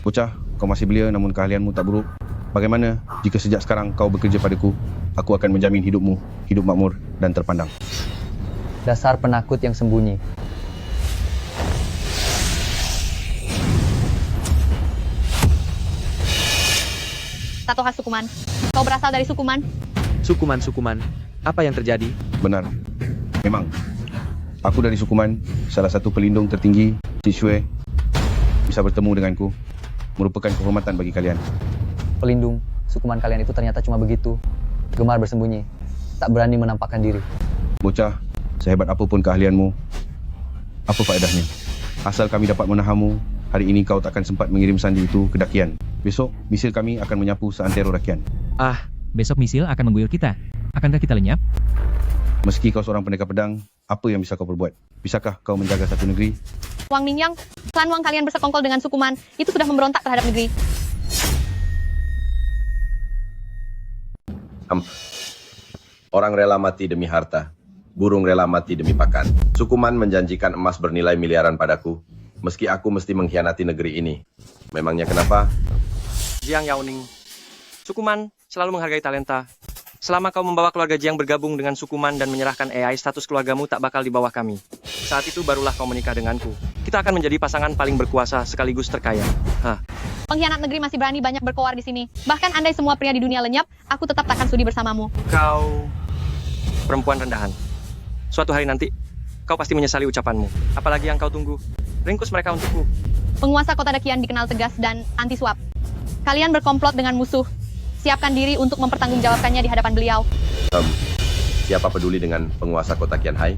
Bocah, kau masih belia namun keahlianmu tak buruk. Bagaimana jika sejak sekarang kau bekerja padaku? Aku akan menjamin hidupmu, hidup makmur dan terpandang. Dasar penakut yang sembunyi. Satoha Sukuman. Kau berasal dari Sukuman? Sukuman. Apa yang terjadi? Benar. Memang. Aku dari Sukuman, salah satu pelindung tertinggi, Sisue. Bisa bertemu denganku. Merupakan kehormatan bagi kalian. Pelindung, Sukuman kalian itu ternyata cuma begitu. Gemar bersembunyi. Tak berani menampakkan diri. Bocah, sehebat apapun keahlianmu, apa faedahnya? Asal kami dapat menahanmu, hari ini kau takkan sempat mengirim sandi itu ke Dakian. Besok, misil kami akan menyapu seantero Dakian. Besok misil akan mengguyur kita. Akankah kita lenyap? Meski kau seorang pendekar pedang, apa yang bisa kau perbuat? Bisakah kau menjaga satu negeri? Wang Mingyang, klan Wang kalian bersekongkol dengan Sukuman. Itu sudah memberontak terhadap negeri. Orang rela mati demi harta. Burung rela mati demi pakan. Sukuman menjanjikan emas bernilai miliaran padaku. Meski aku mesti mengkhianati negeri ini. Memangnya kenapa? Jiang Yaoning. Sukuman selalu menghargai talenta. Selama kau membawa keluarga Jiang bergabung dengan Sukuman dan menyerahkan AI, status keluargamu tak bakal di bawah kami. Saat itu barulah kau menikah denganku. Kita akan menjadi pasangan paling berkuasa sekaligus terkaya. Pengkhianat negeri masih berani banyak berkoar di sini. Bahkan andai semua pria di dunia lenyap, aku tetap takkan sudi bersamamu. Kau perempuan rendahan. Suatu hari nanti, kau pasti menyesali ucapanmu. Apalagi yang kau tunggu. Ringkus mereka untukku. Penguasa kota Dakian dikenal tegas dan anti suap. Kalian berkomplot dengan musuh. Siapkan diri untuk mempertanggungjawabkannya di hadapan beliau. Siapa peduli dengan penguasa kota Qianhai?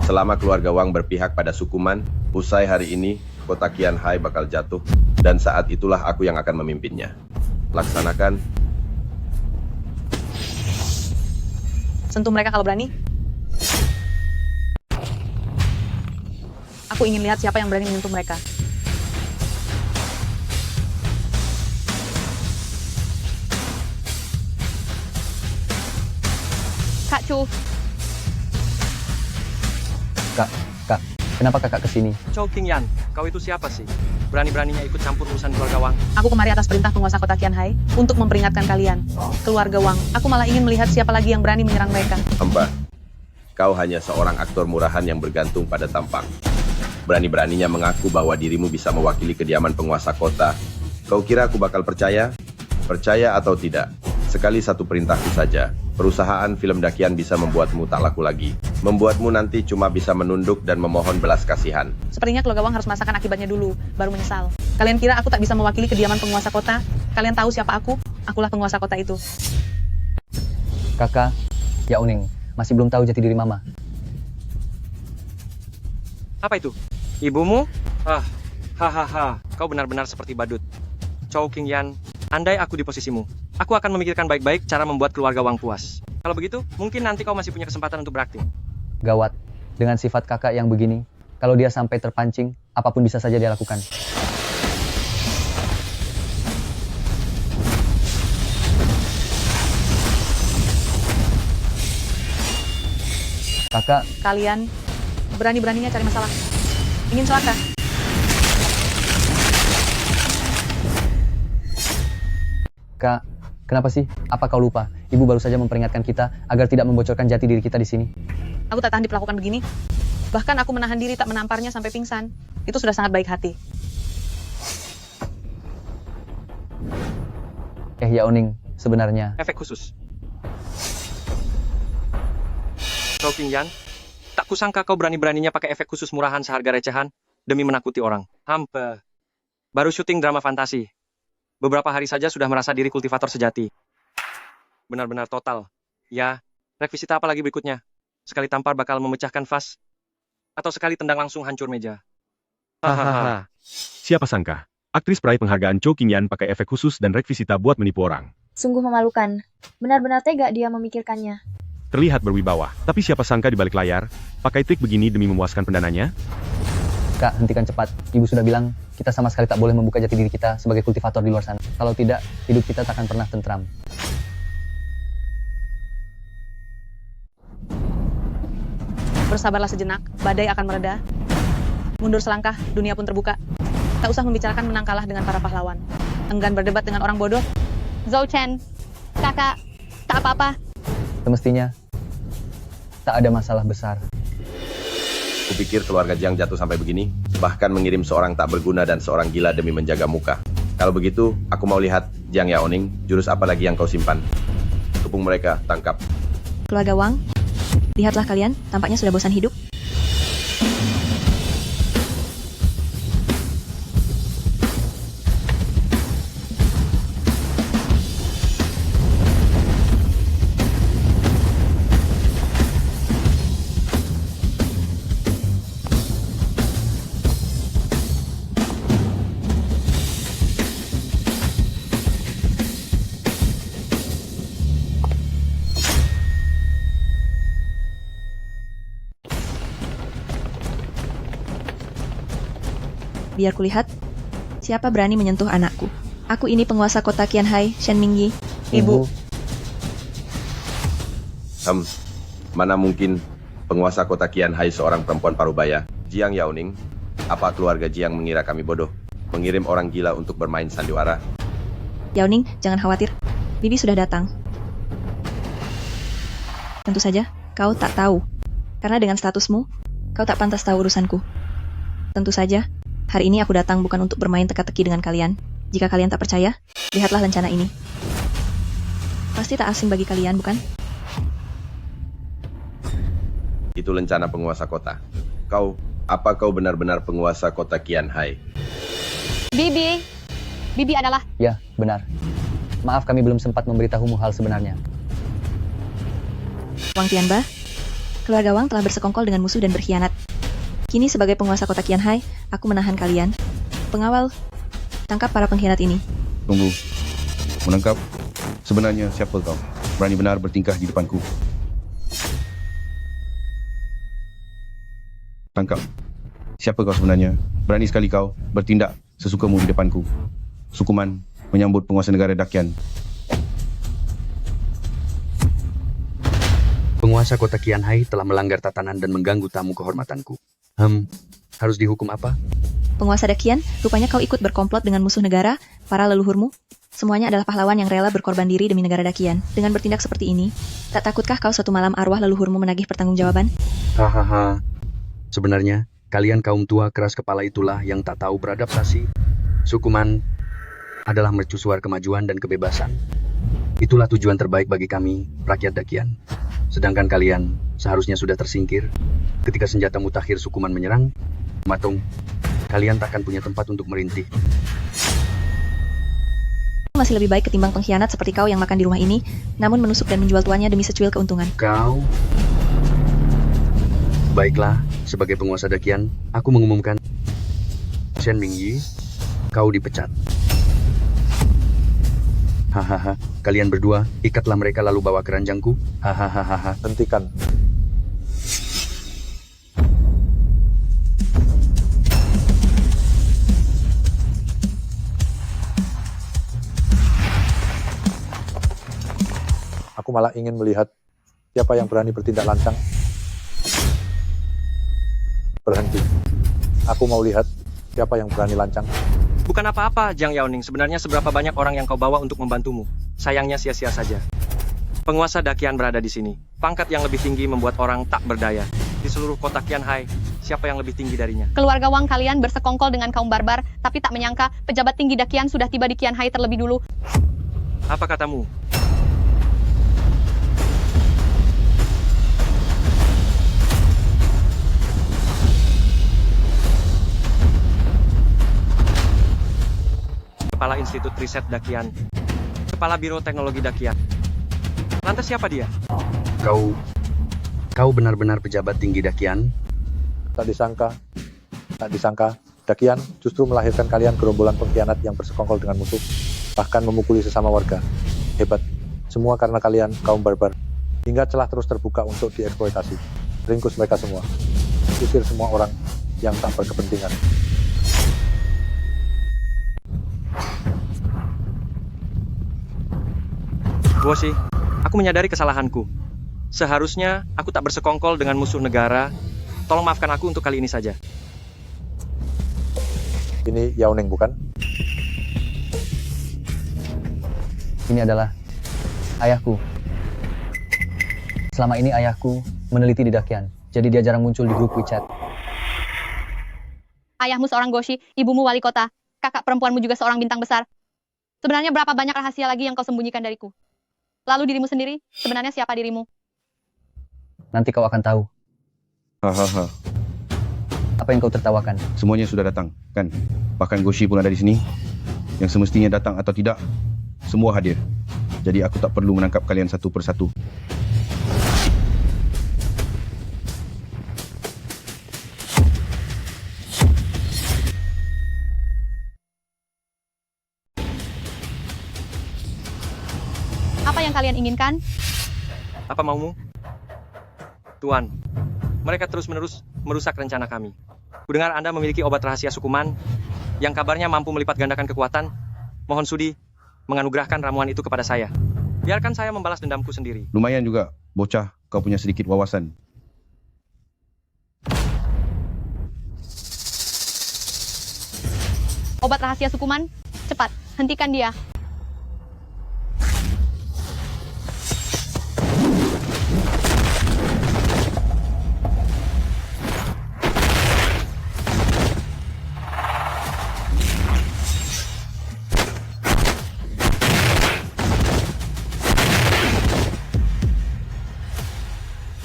Selama keluarga Wang berpihak pada Sukuman, usai hari ini, kota Qianhai bakal jatuh, dan saat itulah aku yang akan memimpinnya. Laksanakan. Sentuh mereka kalau berani. Aku ingin lihat siapa yang berani menyentuh mereka. Kak Chu, Kak, kenapa kakak kesini? Chow Qingyan, kau itu siapa sih? Berani-beraninya ikut campur urusan keluarga Wang. Aku kemari atas perintah penguasa kota Qianhai untuk memperingatkan kalian. Keluarga Wang, aku malah ingin melihat siapa lagi yang berani menyerang mereka. Hamba, kau hanya seorang aktor murahan yang bergantung pada tampang. Berani-beraninya mengaku bahwa dirimu bisa mewakili kediaman penguasa kota. Kau kira aku bakal percaya? Percaya atau tidak? Sekali satu perintahku saja. Perusahaan film Dakian bisa membuatmu tak laku lagi. Membuatmu nanti cuma bisa menunduk dan memohon belas kasihan. Sepertinya keluarga Wang harus merasakan akibatnya dulu, baru menyesal. Kalian kira aku tak bisa mewakili kediaman penguasa kota? Kalian tahu siapa aku? Akulah penguasa kota itu. Kakak, Yao Ning, masih belum tahu jati diri Mama. Apa itu? Ibumu? Hahaha, kau benar-benar seperti badut. Chow Qingyan, andai aku di posisimu, aku akan memikirkan baik-baik cara membuat keluarga Wang puas. Kalau begitu, mungkin nanti kau masih punya kesempatan untuk berakting. Gawat, dengan sifat kakak yang begini, kalau dia sampai terpancing, apapun bisa saja dia lakukan. Kakak, Kalian berani-beraninya cari masalah. Ingin celaka? Kak, kenapa sih? Apa kau lupa? Ibu baru saja memperingatkan kita agar tidak membocorkan jati diri kita di sini. Aku tak tahan diperlakukan begini. Bahkan aku menahan diri tak menamparnya sampai pingsan. Itu sudah sangat baik hati. Yao Ning, sebenarnya... Efek khusus. Chow Qingyan, tak kusangka kau berani-beraninya pakai efek khusus murahan seharga recehan demi menakuti orang. Hampa. Baru syuting drama fantasi. Beberapa hari saja sudah merasa diri kultivator sejati. Benar-benar total. Ya, rekvisita apa lagi berikutnya? Sekali tampar bakal memecahkan vas? Atau sekali tendang langsung hancur meja? Hahaha. Siapa sangka, aktris peraih penghargaan Chow Qingyan pakai efek khusus dan rekvisita buat menipu orang. Sungguh memalukan. Benar-benar tega dia memikirkannya. Terlihat berwibawa, tapi siapa sangka di balik layar, pakai trik begini demi memuaskan pendananya? Kak, hentikan cepat. Ibu sudah bilang, kita sama sekali tak boleh membuka jati diri kita sebagai kultivator di luar sana. Kalau tidak, hidup kita tak akan pernah tentram. Bersabarlah sejenak, badai akan mereda. Mundur selangkah, dunia pun terbuka. Tak usah membicarakan menang kalah dengan para pahlawan. Enggan berdebat dengan orang bodoh. Zhou Chen, kakak, tak apa-apa. Semestinya, tak ada masalah besar. Kupikir keluarga Jiang jatuh sampai begini, bahkan mengirim seorang tak berguna dan seorang gila demi menjaga muka. Kalau begitu, aku mau lihat Jiang Yao Ning, jurus apa lagi yang kau simpan? Kepung mereka, tangkap. Keluarga Wang, lihatlah kalian, tampaknya sudah bosan hidup. Biar kulihat, siapa berani menyentuh anakku. Aku ini penguasa kota Qianhai, Shen Mingyi. Ibu. Mana mungkin penguasa kota Qianhai seorang perempuan parubaya? Jiang Yao Ning, apa keluarga Jiang mengira kami bodoh? Mengirim orang gila untuk bermain sandiwara? Yao Ning, jangan khawatir. Bibi sudah datang. Tentu saja, kau tak tahu. Karena dengan statusmu, kau tak pantas tahu urusanku. Tentu saja, hari ini aku datang bukan untuk bermain teka-teki dengan kalian. Jika kalian tak percaya, lihatlah lencana ini. Pasti tak asing bagi kalian, bukan? Itu lencana penguasa kota. Kau Apa kau benar-benar penguasa kota Qianhai? Bibi. Bibi adalah... Ya, benar. Maaf kami belum sempat memberitahumu hal sebenarnya. Wang Tianba, keluarga Wang telah bersekongkol dengan musuh dan berkhianat. Kini sebagai penguasa kota Qianhai, aku menahan kalian. Pengawal, tangkap para pengkhianat ini. Tunggu. Menangkap? Sebenarnya siapa kau? Berani benar bertingkah di depanku. Tangkap. Siapa kau sebenarnya? Berani sekali kau bertindak sesukamu di depanku. Sukuman menyambut penguasa negara Dakian. Penguasa kota Qianhai telah melanggar tatanan dan mengganggu tamu kehormatanku. Harus dihukum apa? Penguasa Dakian, rupanya kau ikut berkomplot dengan musuh negara, para leluhurmu. Semuanya adalah pahlawan yang rela berkorban diri demi negara Dakian. Dengan bertindak seperti ini, tak takutkah kau suatu malam arwah leluhurmu menagih pertanggungjawaban? Hahaha. Sebenarnya, kalian kaum tua keras kepala itulah yang tak tahu beradaptasi. Sukuman adalah mercusuar kemajuan dan kebebasan. Itulah tujuan terbaik bagi kami, rakyat Dakian. Sedangkan kalian seharusnya sudah tersingkir. Ketika senjata mutakhir Sukuman menyerang, Matung, kalian takkan punya tempat untuk merintih. Masih lebih baik ketimbang pengkhianat seperti kau yang makan di rumah ini, namun menusuk dan menjual tuannya demi secuil keuntungan. Kau? Baiklah, sebagai penguasa Dakian, aku mengumumkan Shen Mingyi, kau dipecat. Hahaha, kalian berdua, ikatlah mereka lalu bawa ke ranjangku. Hahaha. Hentikan. Aku malah ingin melihat siapa yang berani bertindak lancang. Berhenti. Aku mau lihat siapa yang berani lancang. Bukan apa-apa, Jiang Yaoning. Sebenarnya seberapa banyak orang yang kau bawa untuk membantumu? Sayangnya sia-sia saja. Penguasa Dakian berada di sini. Pangkat yang lebih tinggi membuat orang tak berdaya. Di seluruh kota Qianhai, siapa yang lebih tinggi darinya? Keluarga Wang kalian bersekongkol dengan kaum barbar, tapi tak menyangka pejabat tinggi Dakian sudah tiba di Qianhai terlebih dulu. Apa katamu? Kepala Institut Riset Dakian, Kepala Biro Teknologi Dakian. Lantas siapa dia? Kau benar-benar pejabat tinggi Dakian? Tak disangka, Dakian justru melahirkan kalian gerombolan pengkhianat yang bersekongkol dengan musuh, bahkan memukuli sesama warga. Hebat, semua karena kalian, kaum barbar. Hingga celah terus terbuka untuk dieksploitasi. Ringkus mereka semua. Usir semua orang yang tak berkepentingan. Woshi, aku menyadari kesalahanku. Seharusnya aku tak bersekongkol dengan musuh negara. Tolong maafkan aku untuk kali ini saja. Ini Yaoning, bukan? Ini adalah ayahku. Selama ini ayahku meneliti di Dakian, jadi dia jarang muncul di grup WeChat. Ayahmu seorang Goshi, ibumu wali kota, kakak perempuanmu juga seorang bintang besar. Sebenarnya berapa banyak rahasia lagi yang kau sembunyikan dariku? Lalu dirimu sendiri, sebenarnya siapa dirimu? Nanti kau akan tahu. Hahaha. Apa yang kau tertawakan? Semuanya sudah datang, kan? Bahkan Goshi pun ada di sini. Yang semestinya datang atau tidak, semua hadir. Jadi aku tak perlu menangkap kalian satu persatu. Apa yang kalian inginkan? Apa maumu? Tuan, mereka terus-menerus merusak rencana kami. Kudengar Anda memiliki obat rahasia Sukuman yang kabarnya mampu melipat gandakan kekuatan. Mohon sudi menganugerahkan ramuan itu kepada saya. Biarkan saya membalas dendamku sendiri. Lumayan juga, bocah, kau punya sedikit wawasan. Obat rahasia Sukuman, cepat, hentikan dia.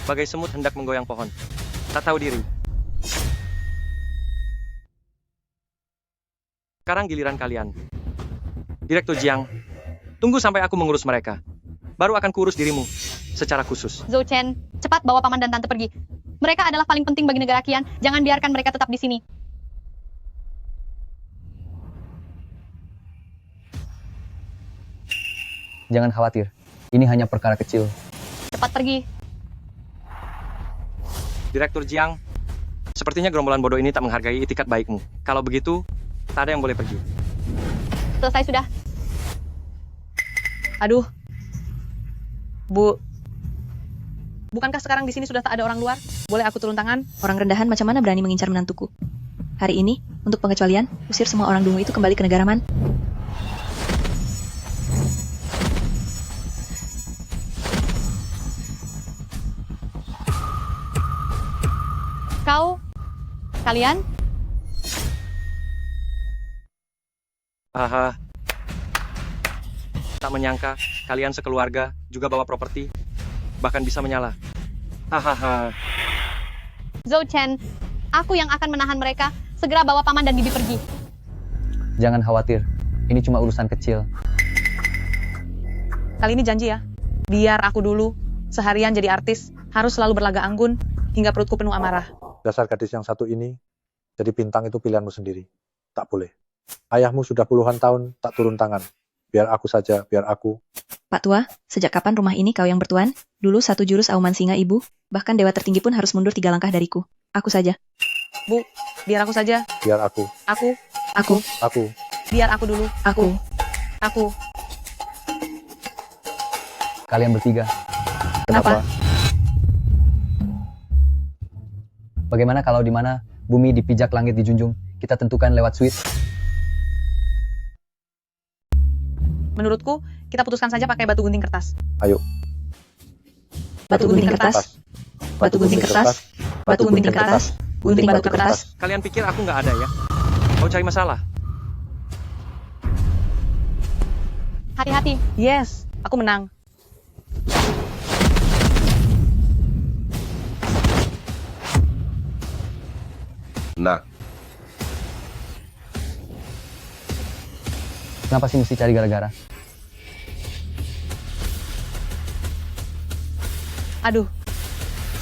Bagai semut hendak menggoyang pohon. Tak tahu diri. Sekarang giliran kalian. Direktur Jiang, tunggu sampai aku mengurus mereka. Baru akan kurus dirimu secara khusus. Zhou Chen, cepat bawa paman dan tante pergi. Mereka adalah paling penting bagi negara Qian. Jangan biarkan mereka tetap di sini. Jangan khawatir, ini hanya perkara kecil. Cepat pergi. Direktur Jiang, sepertinya gerombolan bodoh ini tak menghargai itikat baikmu. Kalau begitu, tak ada yang boleh pergi. Selesai sudah. Aduh. Bu. Bukankah sekarang di sini sudah tak ada orang luar? Boleh aku turun tangan? Orang rendahan macam mana berani mengincar menantuku? Hari ini, untuk pengecualian, usir semua orang dungu itu kembali ke negara Man. Kalian? Haha. Tak menyangka, kalian sekeluarga juga bawa properti, bahkan bisa menyala. Hahaha. Zhou Chen, aku yang akan menahan mereka. Segera bawa paman dan bibi pergi. Jangan khawatir, ini cuma urusan kecil. Kali ini janji ya, biar aku dulu seharian jadi artis, harus selalu berlaga anggun hingga perutku penuh amarah. Dasar gadis yang satu ini, jadi bintang itu pilihanmu sendiri. Tak boleh. Ayahmu sudah puluhan tahun tak turun tangan. Biar aku saja, biar aku. Pak Tua, sejak kapan rumah ini kau yang bertuan? Dulu satu jurus auman singa ibu, bahkan dewa tertinggi pun harus mundur 3 langkah dariku. Aku saja. Bu, biar aku saja. Biar aku. Aku. Aku. Biar aku dulu. Aku. Kalian bertiga. Kenapa? Bagaimana kalau di mana bumi dipijak langit dijunjung, kita tentukan lewat suite? Menurutku, kita putuskan saja pakai batu gunting kertas. Ayo. Batu gunting kertas. Batu gunting kertas. Batu gunting kertas. Gunting batu kertas. Kalian pikir aku nggak ada ya? Kau cari masalah? Hati-hati. Yes, aku menang. Nah, Kenapa sih mesti cari gara-gara? Aduh,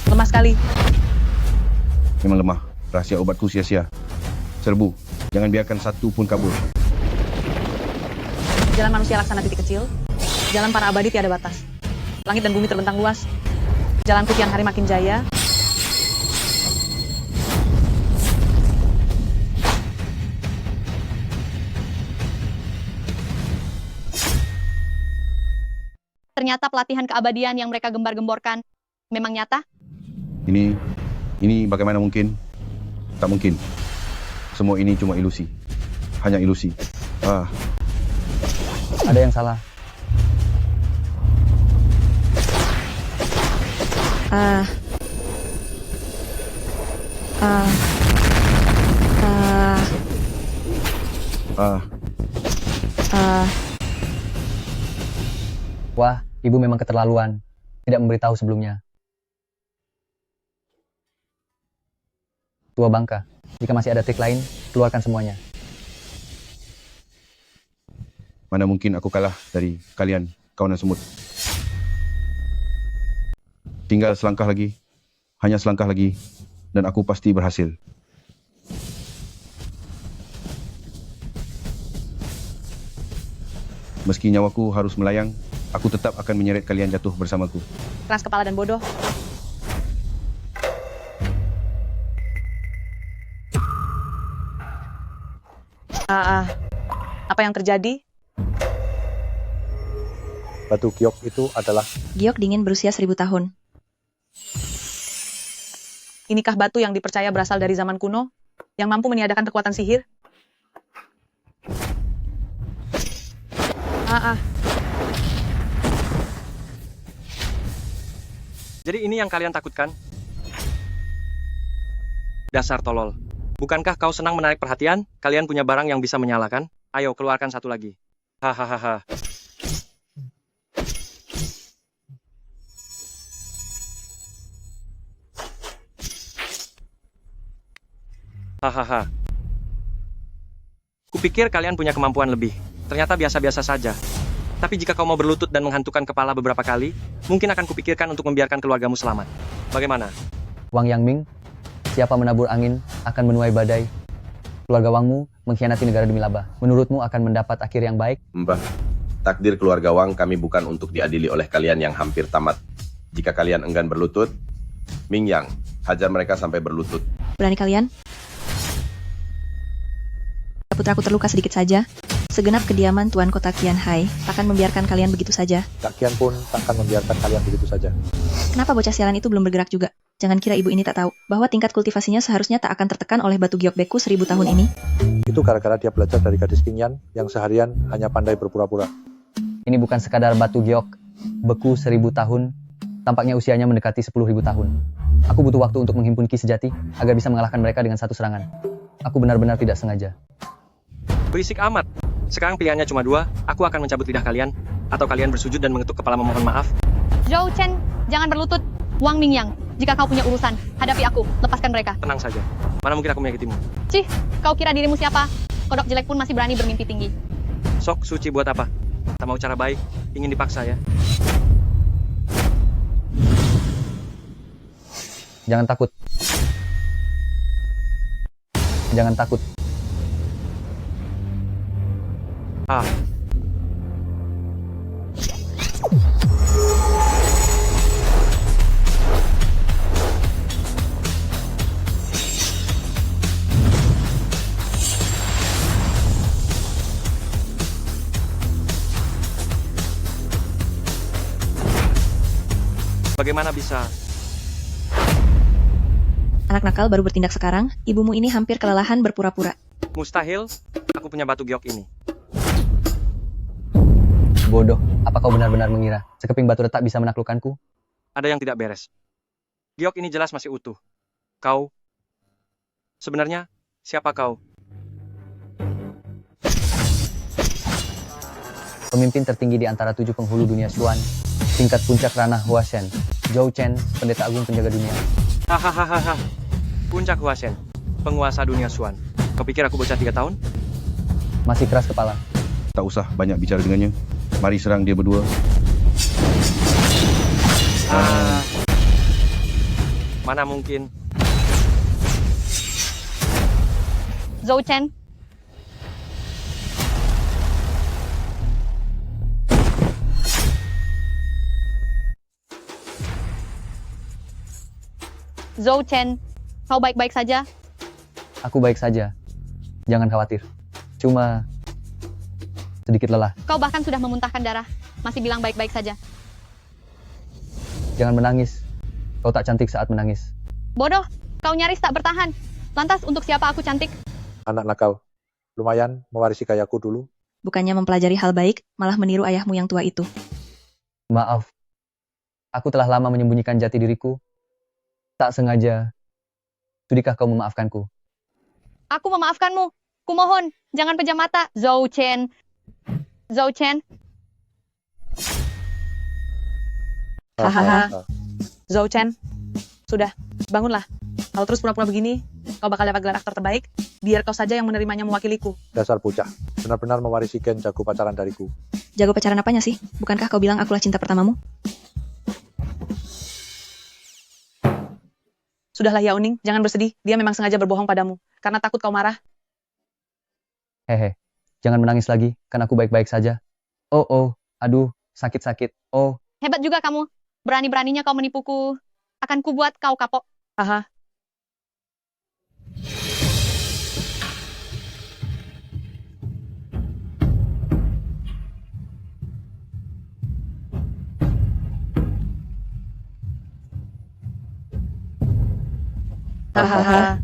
lemah sekali. Memang lemah. Rahasia obatku sia-sia. Serbu. Jangan biarkan satu pun kabur. Jalan manusia laksana titik kecil. Jalan para abadi tiada batas. Langit dan bumi terbentang luas. Jalanku tiang hari makin jaya. Ternyata pelatihan keabadian yang mereka gembar-gemborkan memang nyata. Ini bagaimana mungkin? Tak mungkin. Semua ini cuma ilusi. Hanya ilusi. Ada yang salah. Wah, ibu memang keterlaluan. Tidak memberitahu sebelumnya. Tua bangka, jika masih ada trik lain, keluarkan semuanya. Mana mungkin aku kalah dari kalian, kawanan semut. Tinggal selangkah lagi. Hanya selangkah lagi. Dan aku pasti berhasil. Meski nyawaku harus melayang, aku tetap akan menyeret kalian jatuh bersamaku. Keras kepala dan bodoh. Apa yang terjadi? Batu giok itu adalah... Giok dingin berusia 1000 tahun. Inikah batu yang dipercaya berasal dari zaman kuno, yang mampu meniadakan kekuatan sihir? Jadi ini yang kalian takutkan? Dasar tolol. Bukankah kau senang menarik perhatian? Kalian punya barang yang bisa menyalakan? Ayo, keluarkan satu lagi. Hahaha. Hahaha. Kupikir kalian punya kemampuan lebih. Ternyata biasa-biasa saja. Tapi jika kau mau berlutut dan menghantukan kepala beberapa kali, mungkin akan kupikirkan untuk membiarkan keluargamu selamat. Bagaimana? Wang Yangming, siapa menabur angin akan menuai badai. Keluarga Wangmu mengkhianati negara demi laba. Menurutmu akan mendapat akhir yang baik? Mbah, takdir keluarga Wang kami bukan untuk diadili oleh kalian yang hampir tamat. Jika kalian enggan berlutut, Ming Yang, hajar mereka sampai berlutut. Berani kalian? Putraku terluka sedikit saja. Segenap kediaman Tuan Kota Qianhai takkan membiarkan kalian begitu saja. Kak Kian pun takkan membiarkan kalian begitu saja. Kenapa bocah sialan itu belum bergerak juga? Jangan kira ibu ini tak tahu bahwa tingkat kultivasinya seharusnya tak akan tertekan oleh batu giok beku 1000 tahun ini. Itu gara-gara dia belajar dari gadis Qingyan yang seharian hanya pandai berpura-pura. Ini bukan sekadar batu giok beku 1000 tahun. Tampaknya usianya mendekati 10.000 tahun. Aku butuh waktu untuk menghimpun ki sejati agar bisa mengalahkan mereka dengan satu serangan. Aku benar-benar tidak sengaja. Berisik amat. Sekarang pilihannya cuma dua. Aku akan mencabut lidah kalian, atau kalian bersujud dan mengetuk kepala memohon maaf. Zhou Chen, jangan berlutut. Wang Mingyang, jika kau punya urusan, hadapi aku. Lepaskan mereka. Tenang saja. Mana mungkin aku menyakitimu? Cih, kau kira dirimu siapa? Kodok jelek pun masih berani bermimpi tinggi. Sok suci buat apa? Tak mau cara baik, ingin dipaksa ya. Jangan takut. Jangan takut. Ah. Bagaimana bisa? Anak nakal baru bertindak sekarang, ibumu ini hampir kelelahan berpura-pura. Mustahil, aku punya batu giok ini. Bodoh, apa kau benar-benar mengira sekeping batu retak bisa menaklukkanku? Ada yang tidak beres. Giok ini jelas masih utuh. Kau, sebenarnya siapa kau? Pemimpin tertinggi di antara 7 penghulu dunia Xuan, tingkat puncak ranah Huashen, Zhou Chen, pendeta agung penjaga dunia. Hahaha, puncak Huashen, penguasa dunia Xuan. Kau pikir aku bocah 3 tahun? Masih keras kepala. Tak usah banyak bicara dengannya. Mari serang dia berdua. Mana mungkin? Zhou Chen, Zhou Chen, kau baik-baik saja? Aku baik saja. Jangan khawatir. Cuma sedikit lelah. Kau bahkan sudah memuntahkan darah, masih bilang baik-baik saja. Jangan menangis. Kau tak cantik saat menangis. Bodoh, kau nyaris tak bertahan. Lantas untuk siapa aku cantik? Anak nakal. Lumayan mewarisi kayaku dulu. Bukannya mempelajari hal baik, malah meniru ayahmu yang tua itu. Maaf. Aku telah lama menyembunyikan jati diriku. Tak sengaja. Sudikah kau memaafkanku? Aku memaafkanmu. Kumohon, jangan pejam mata. Zhou Chen. Zhou Chen. Hahaha. Zhou Chen, sudah, bangunlah. Kalau terus pura-pura begini, kau bakal dapat gelar aktor terbaik. Biar kau saja yang menerimanya mewakiliku. Dasar bocah. Benar-benar mewarisi gen jago pacaran dariku. Jago pacaran apanya sih? Bukankah kau bilang akulah cinta pertamamu? Sudahlah Yao Ning, jangan bersedih. Dia memang sengaja berbohong padamu. Karena takut kau marah. Hehe. Jangan menangis lagi, kan aku baik-baik saja. Oh, aduh, sakit-sakit. Oh. Hebat juga kamu. Berani-beraninya kau menipuku. Akan kubuat kau kapok. Aha. Hahaha.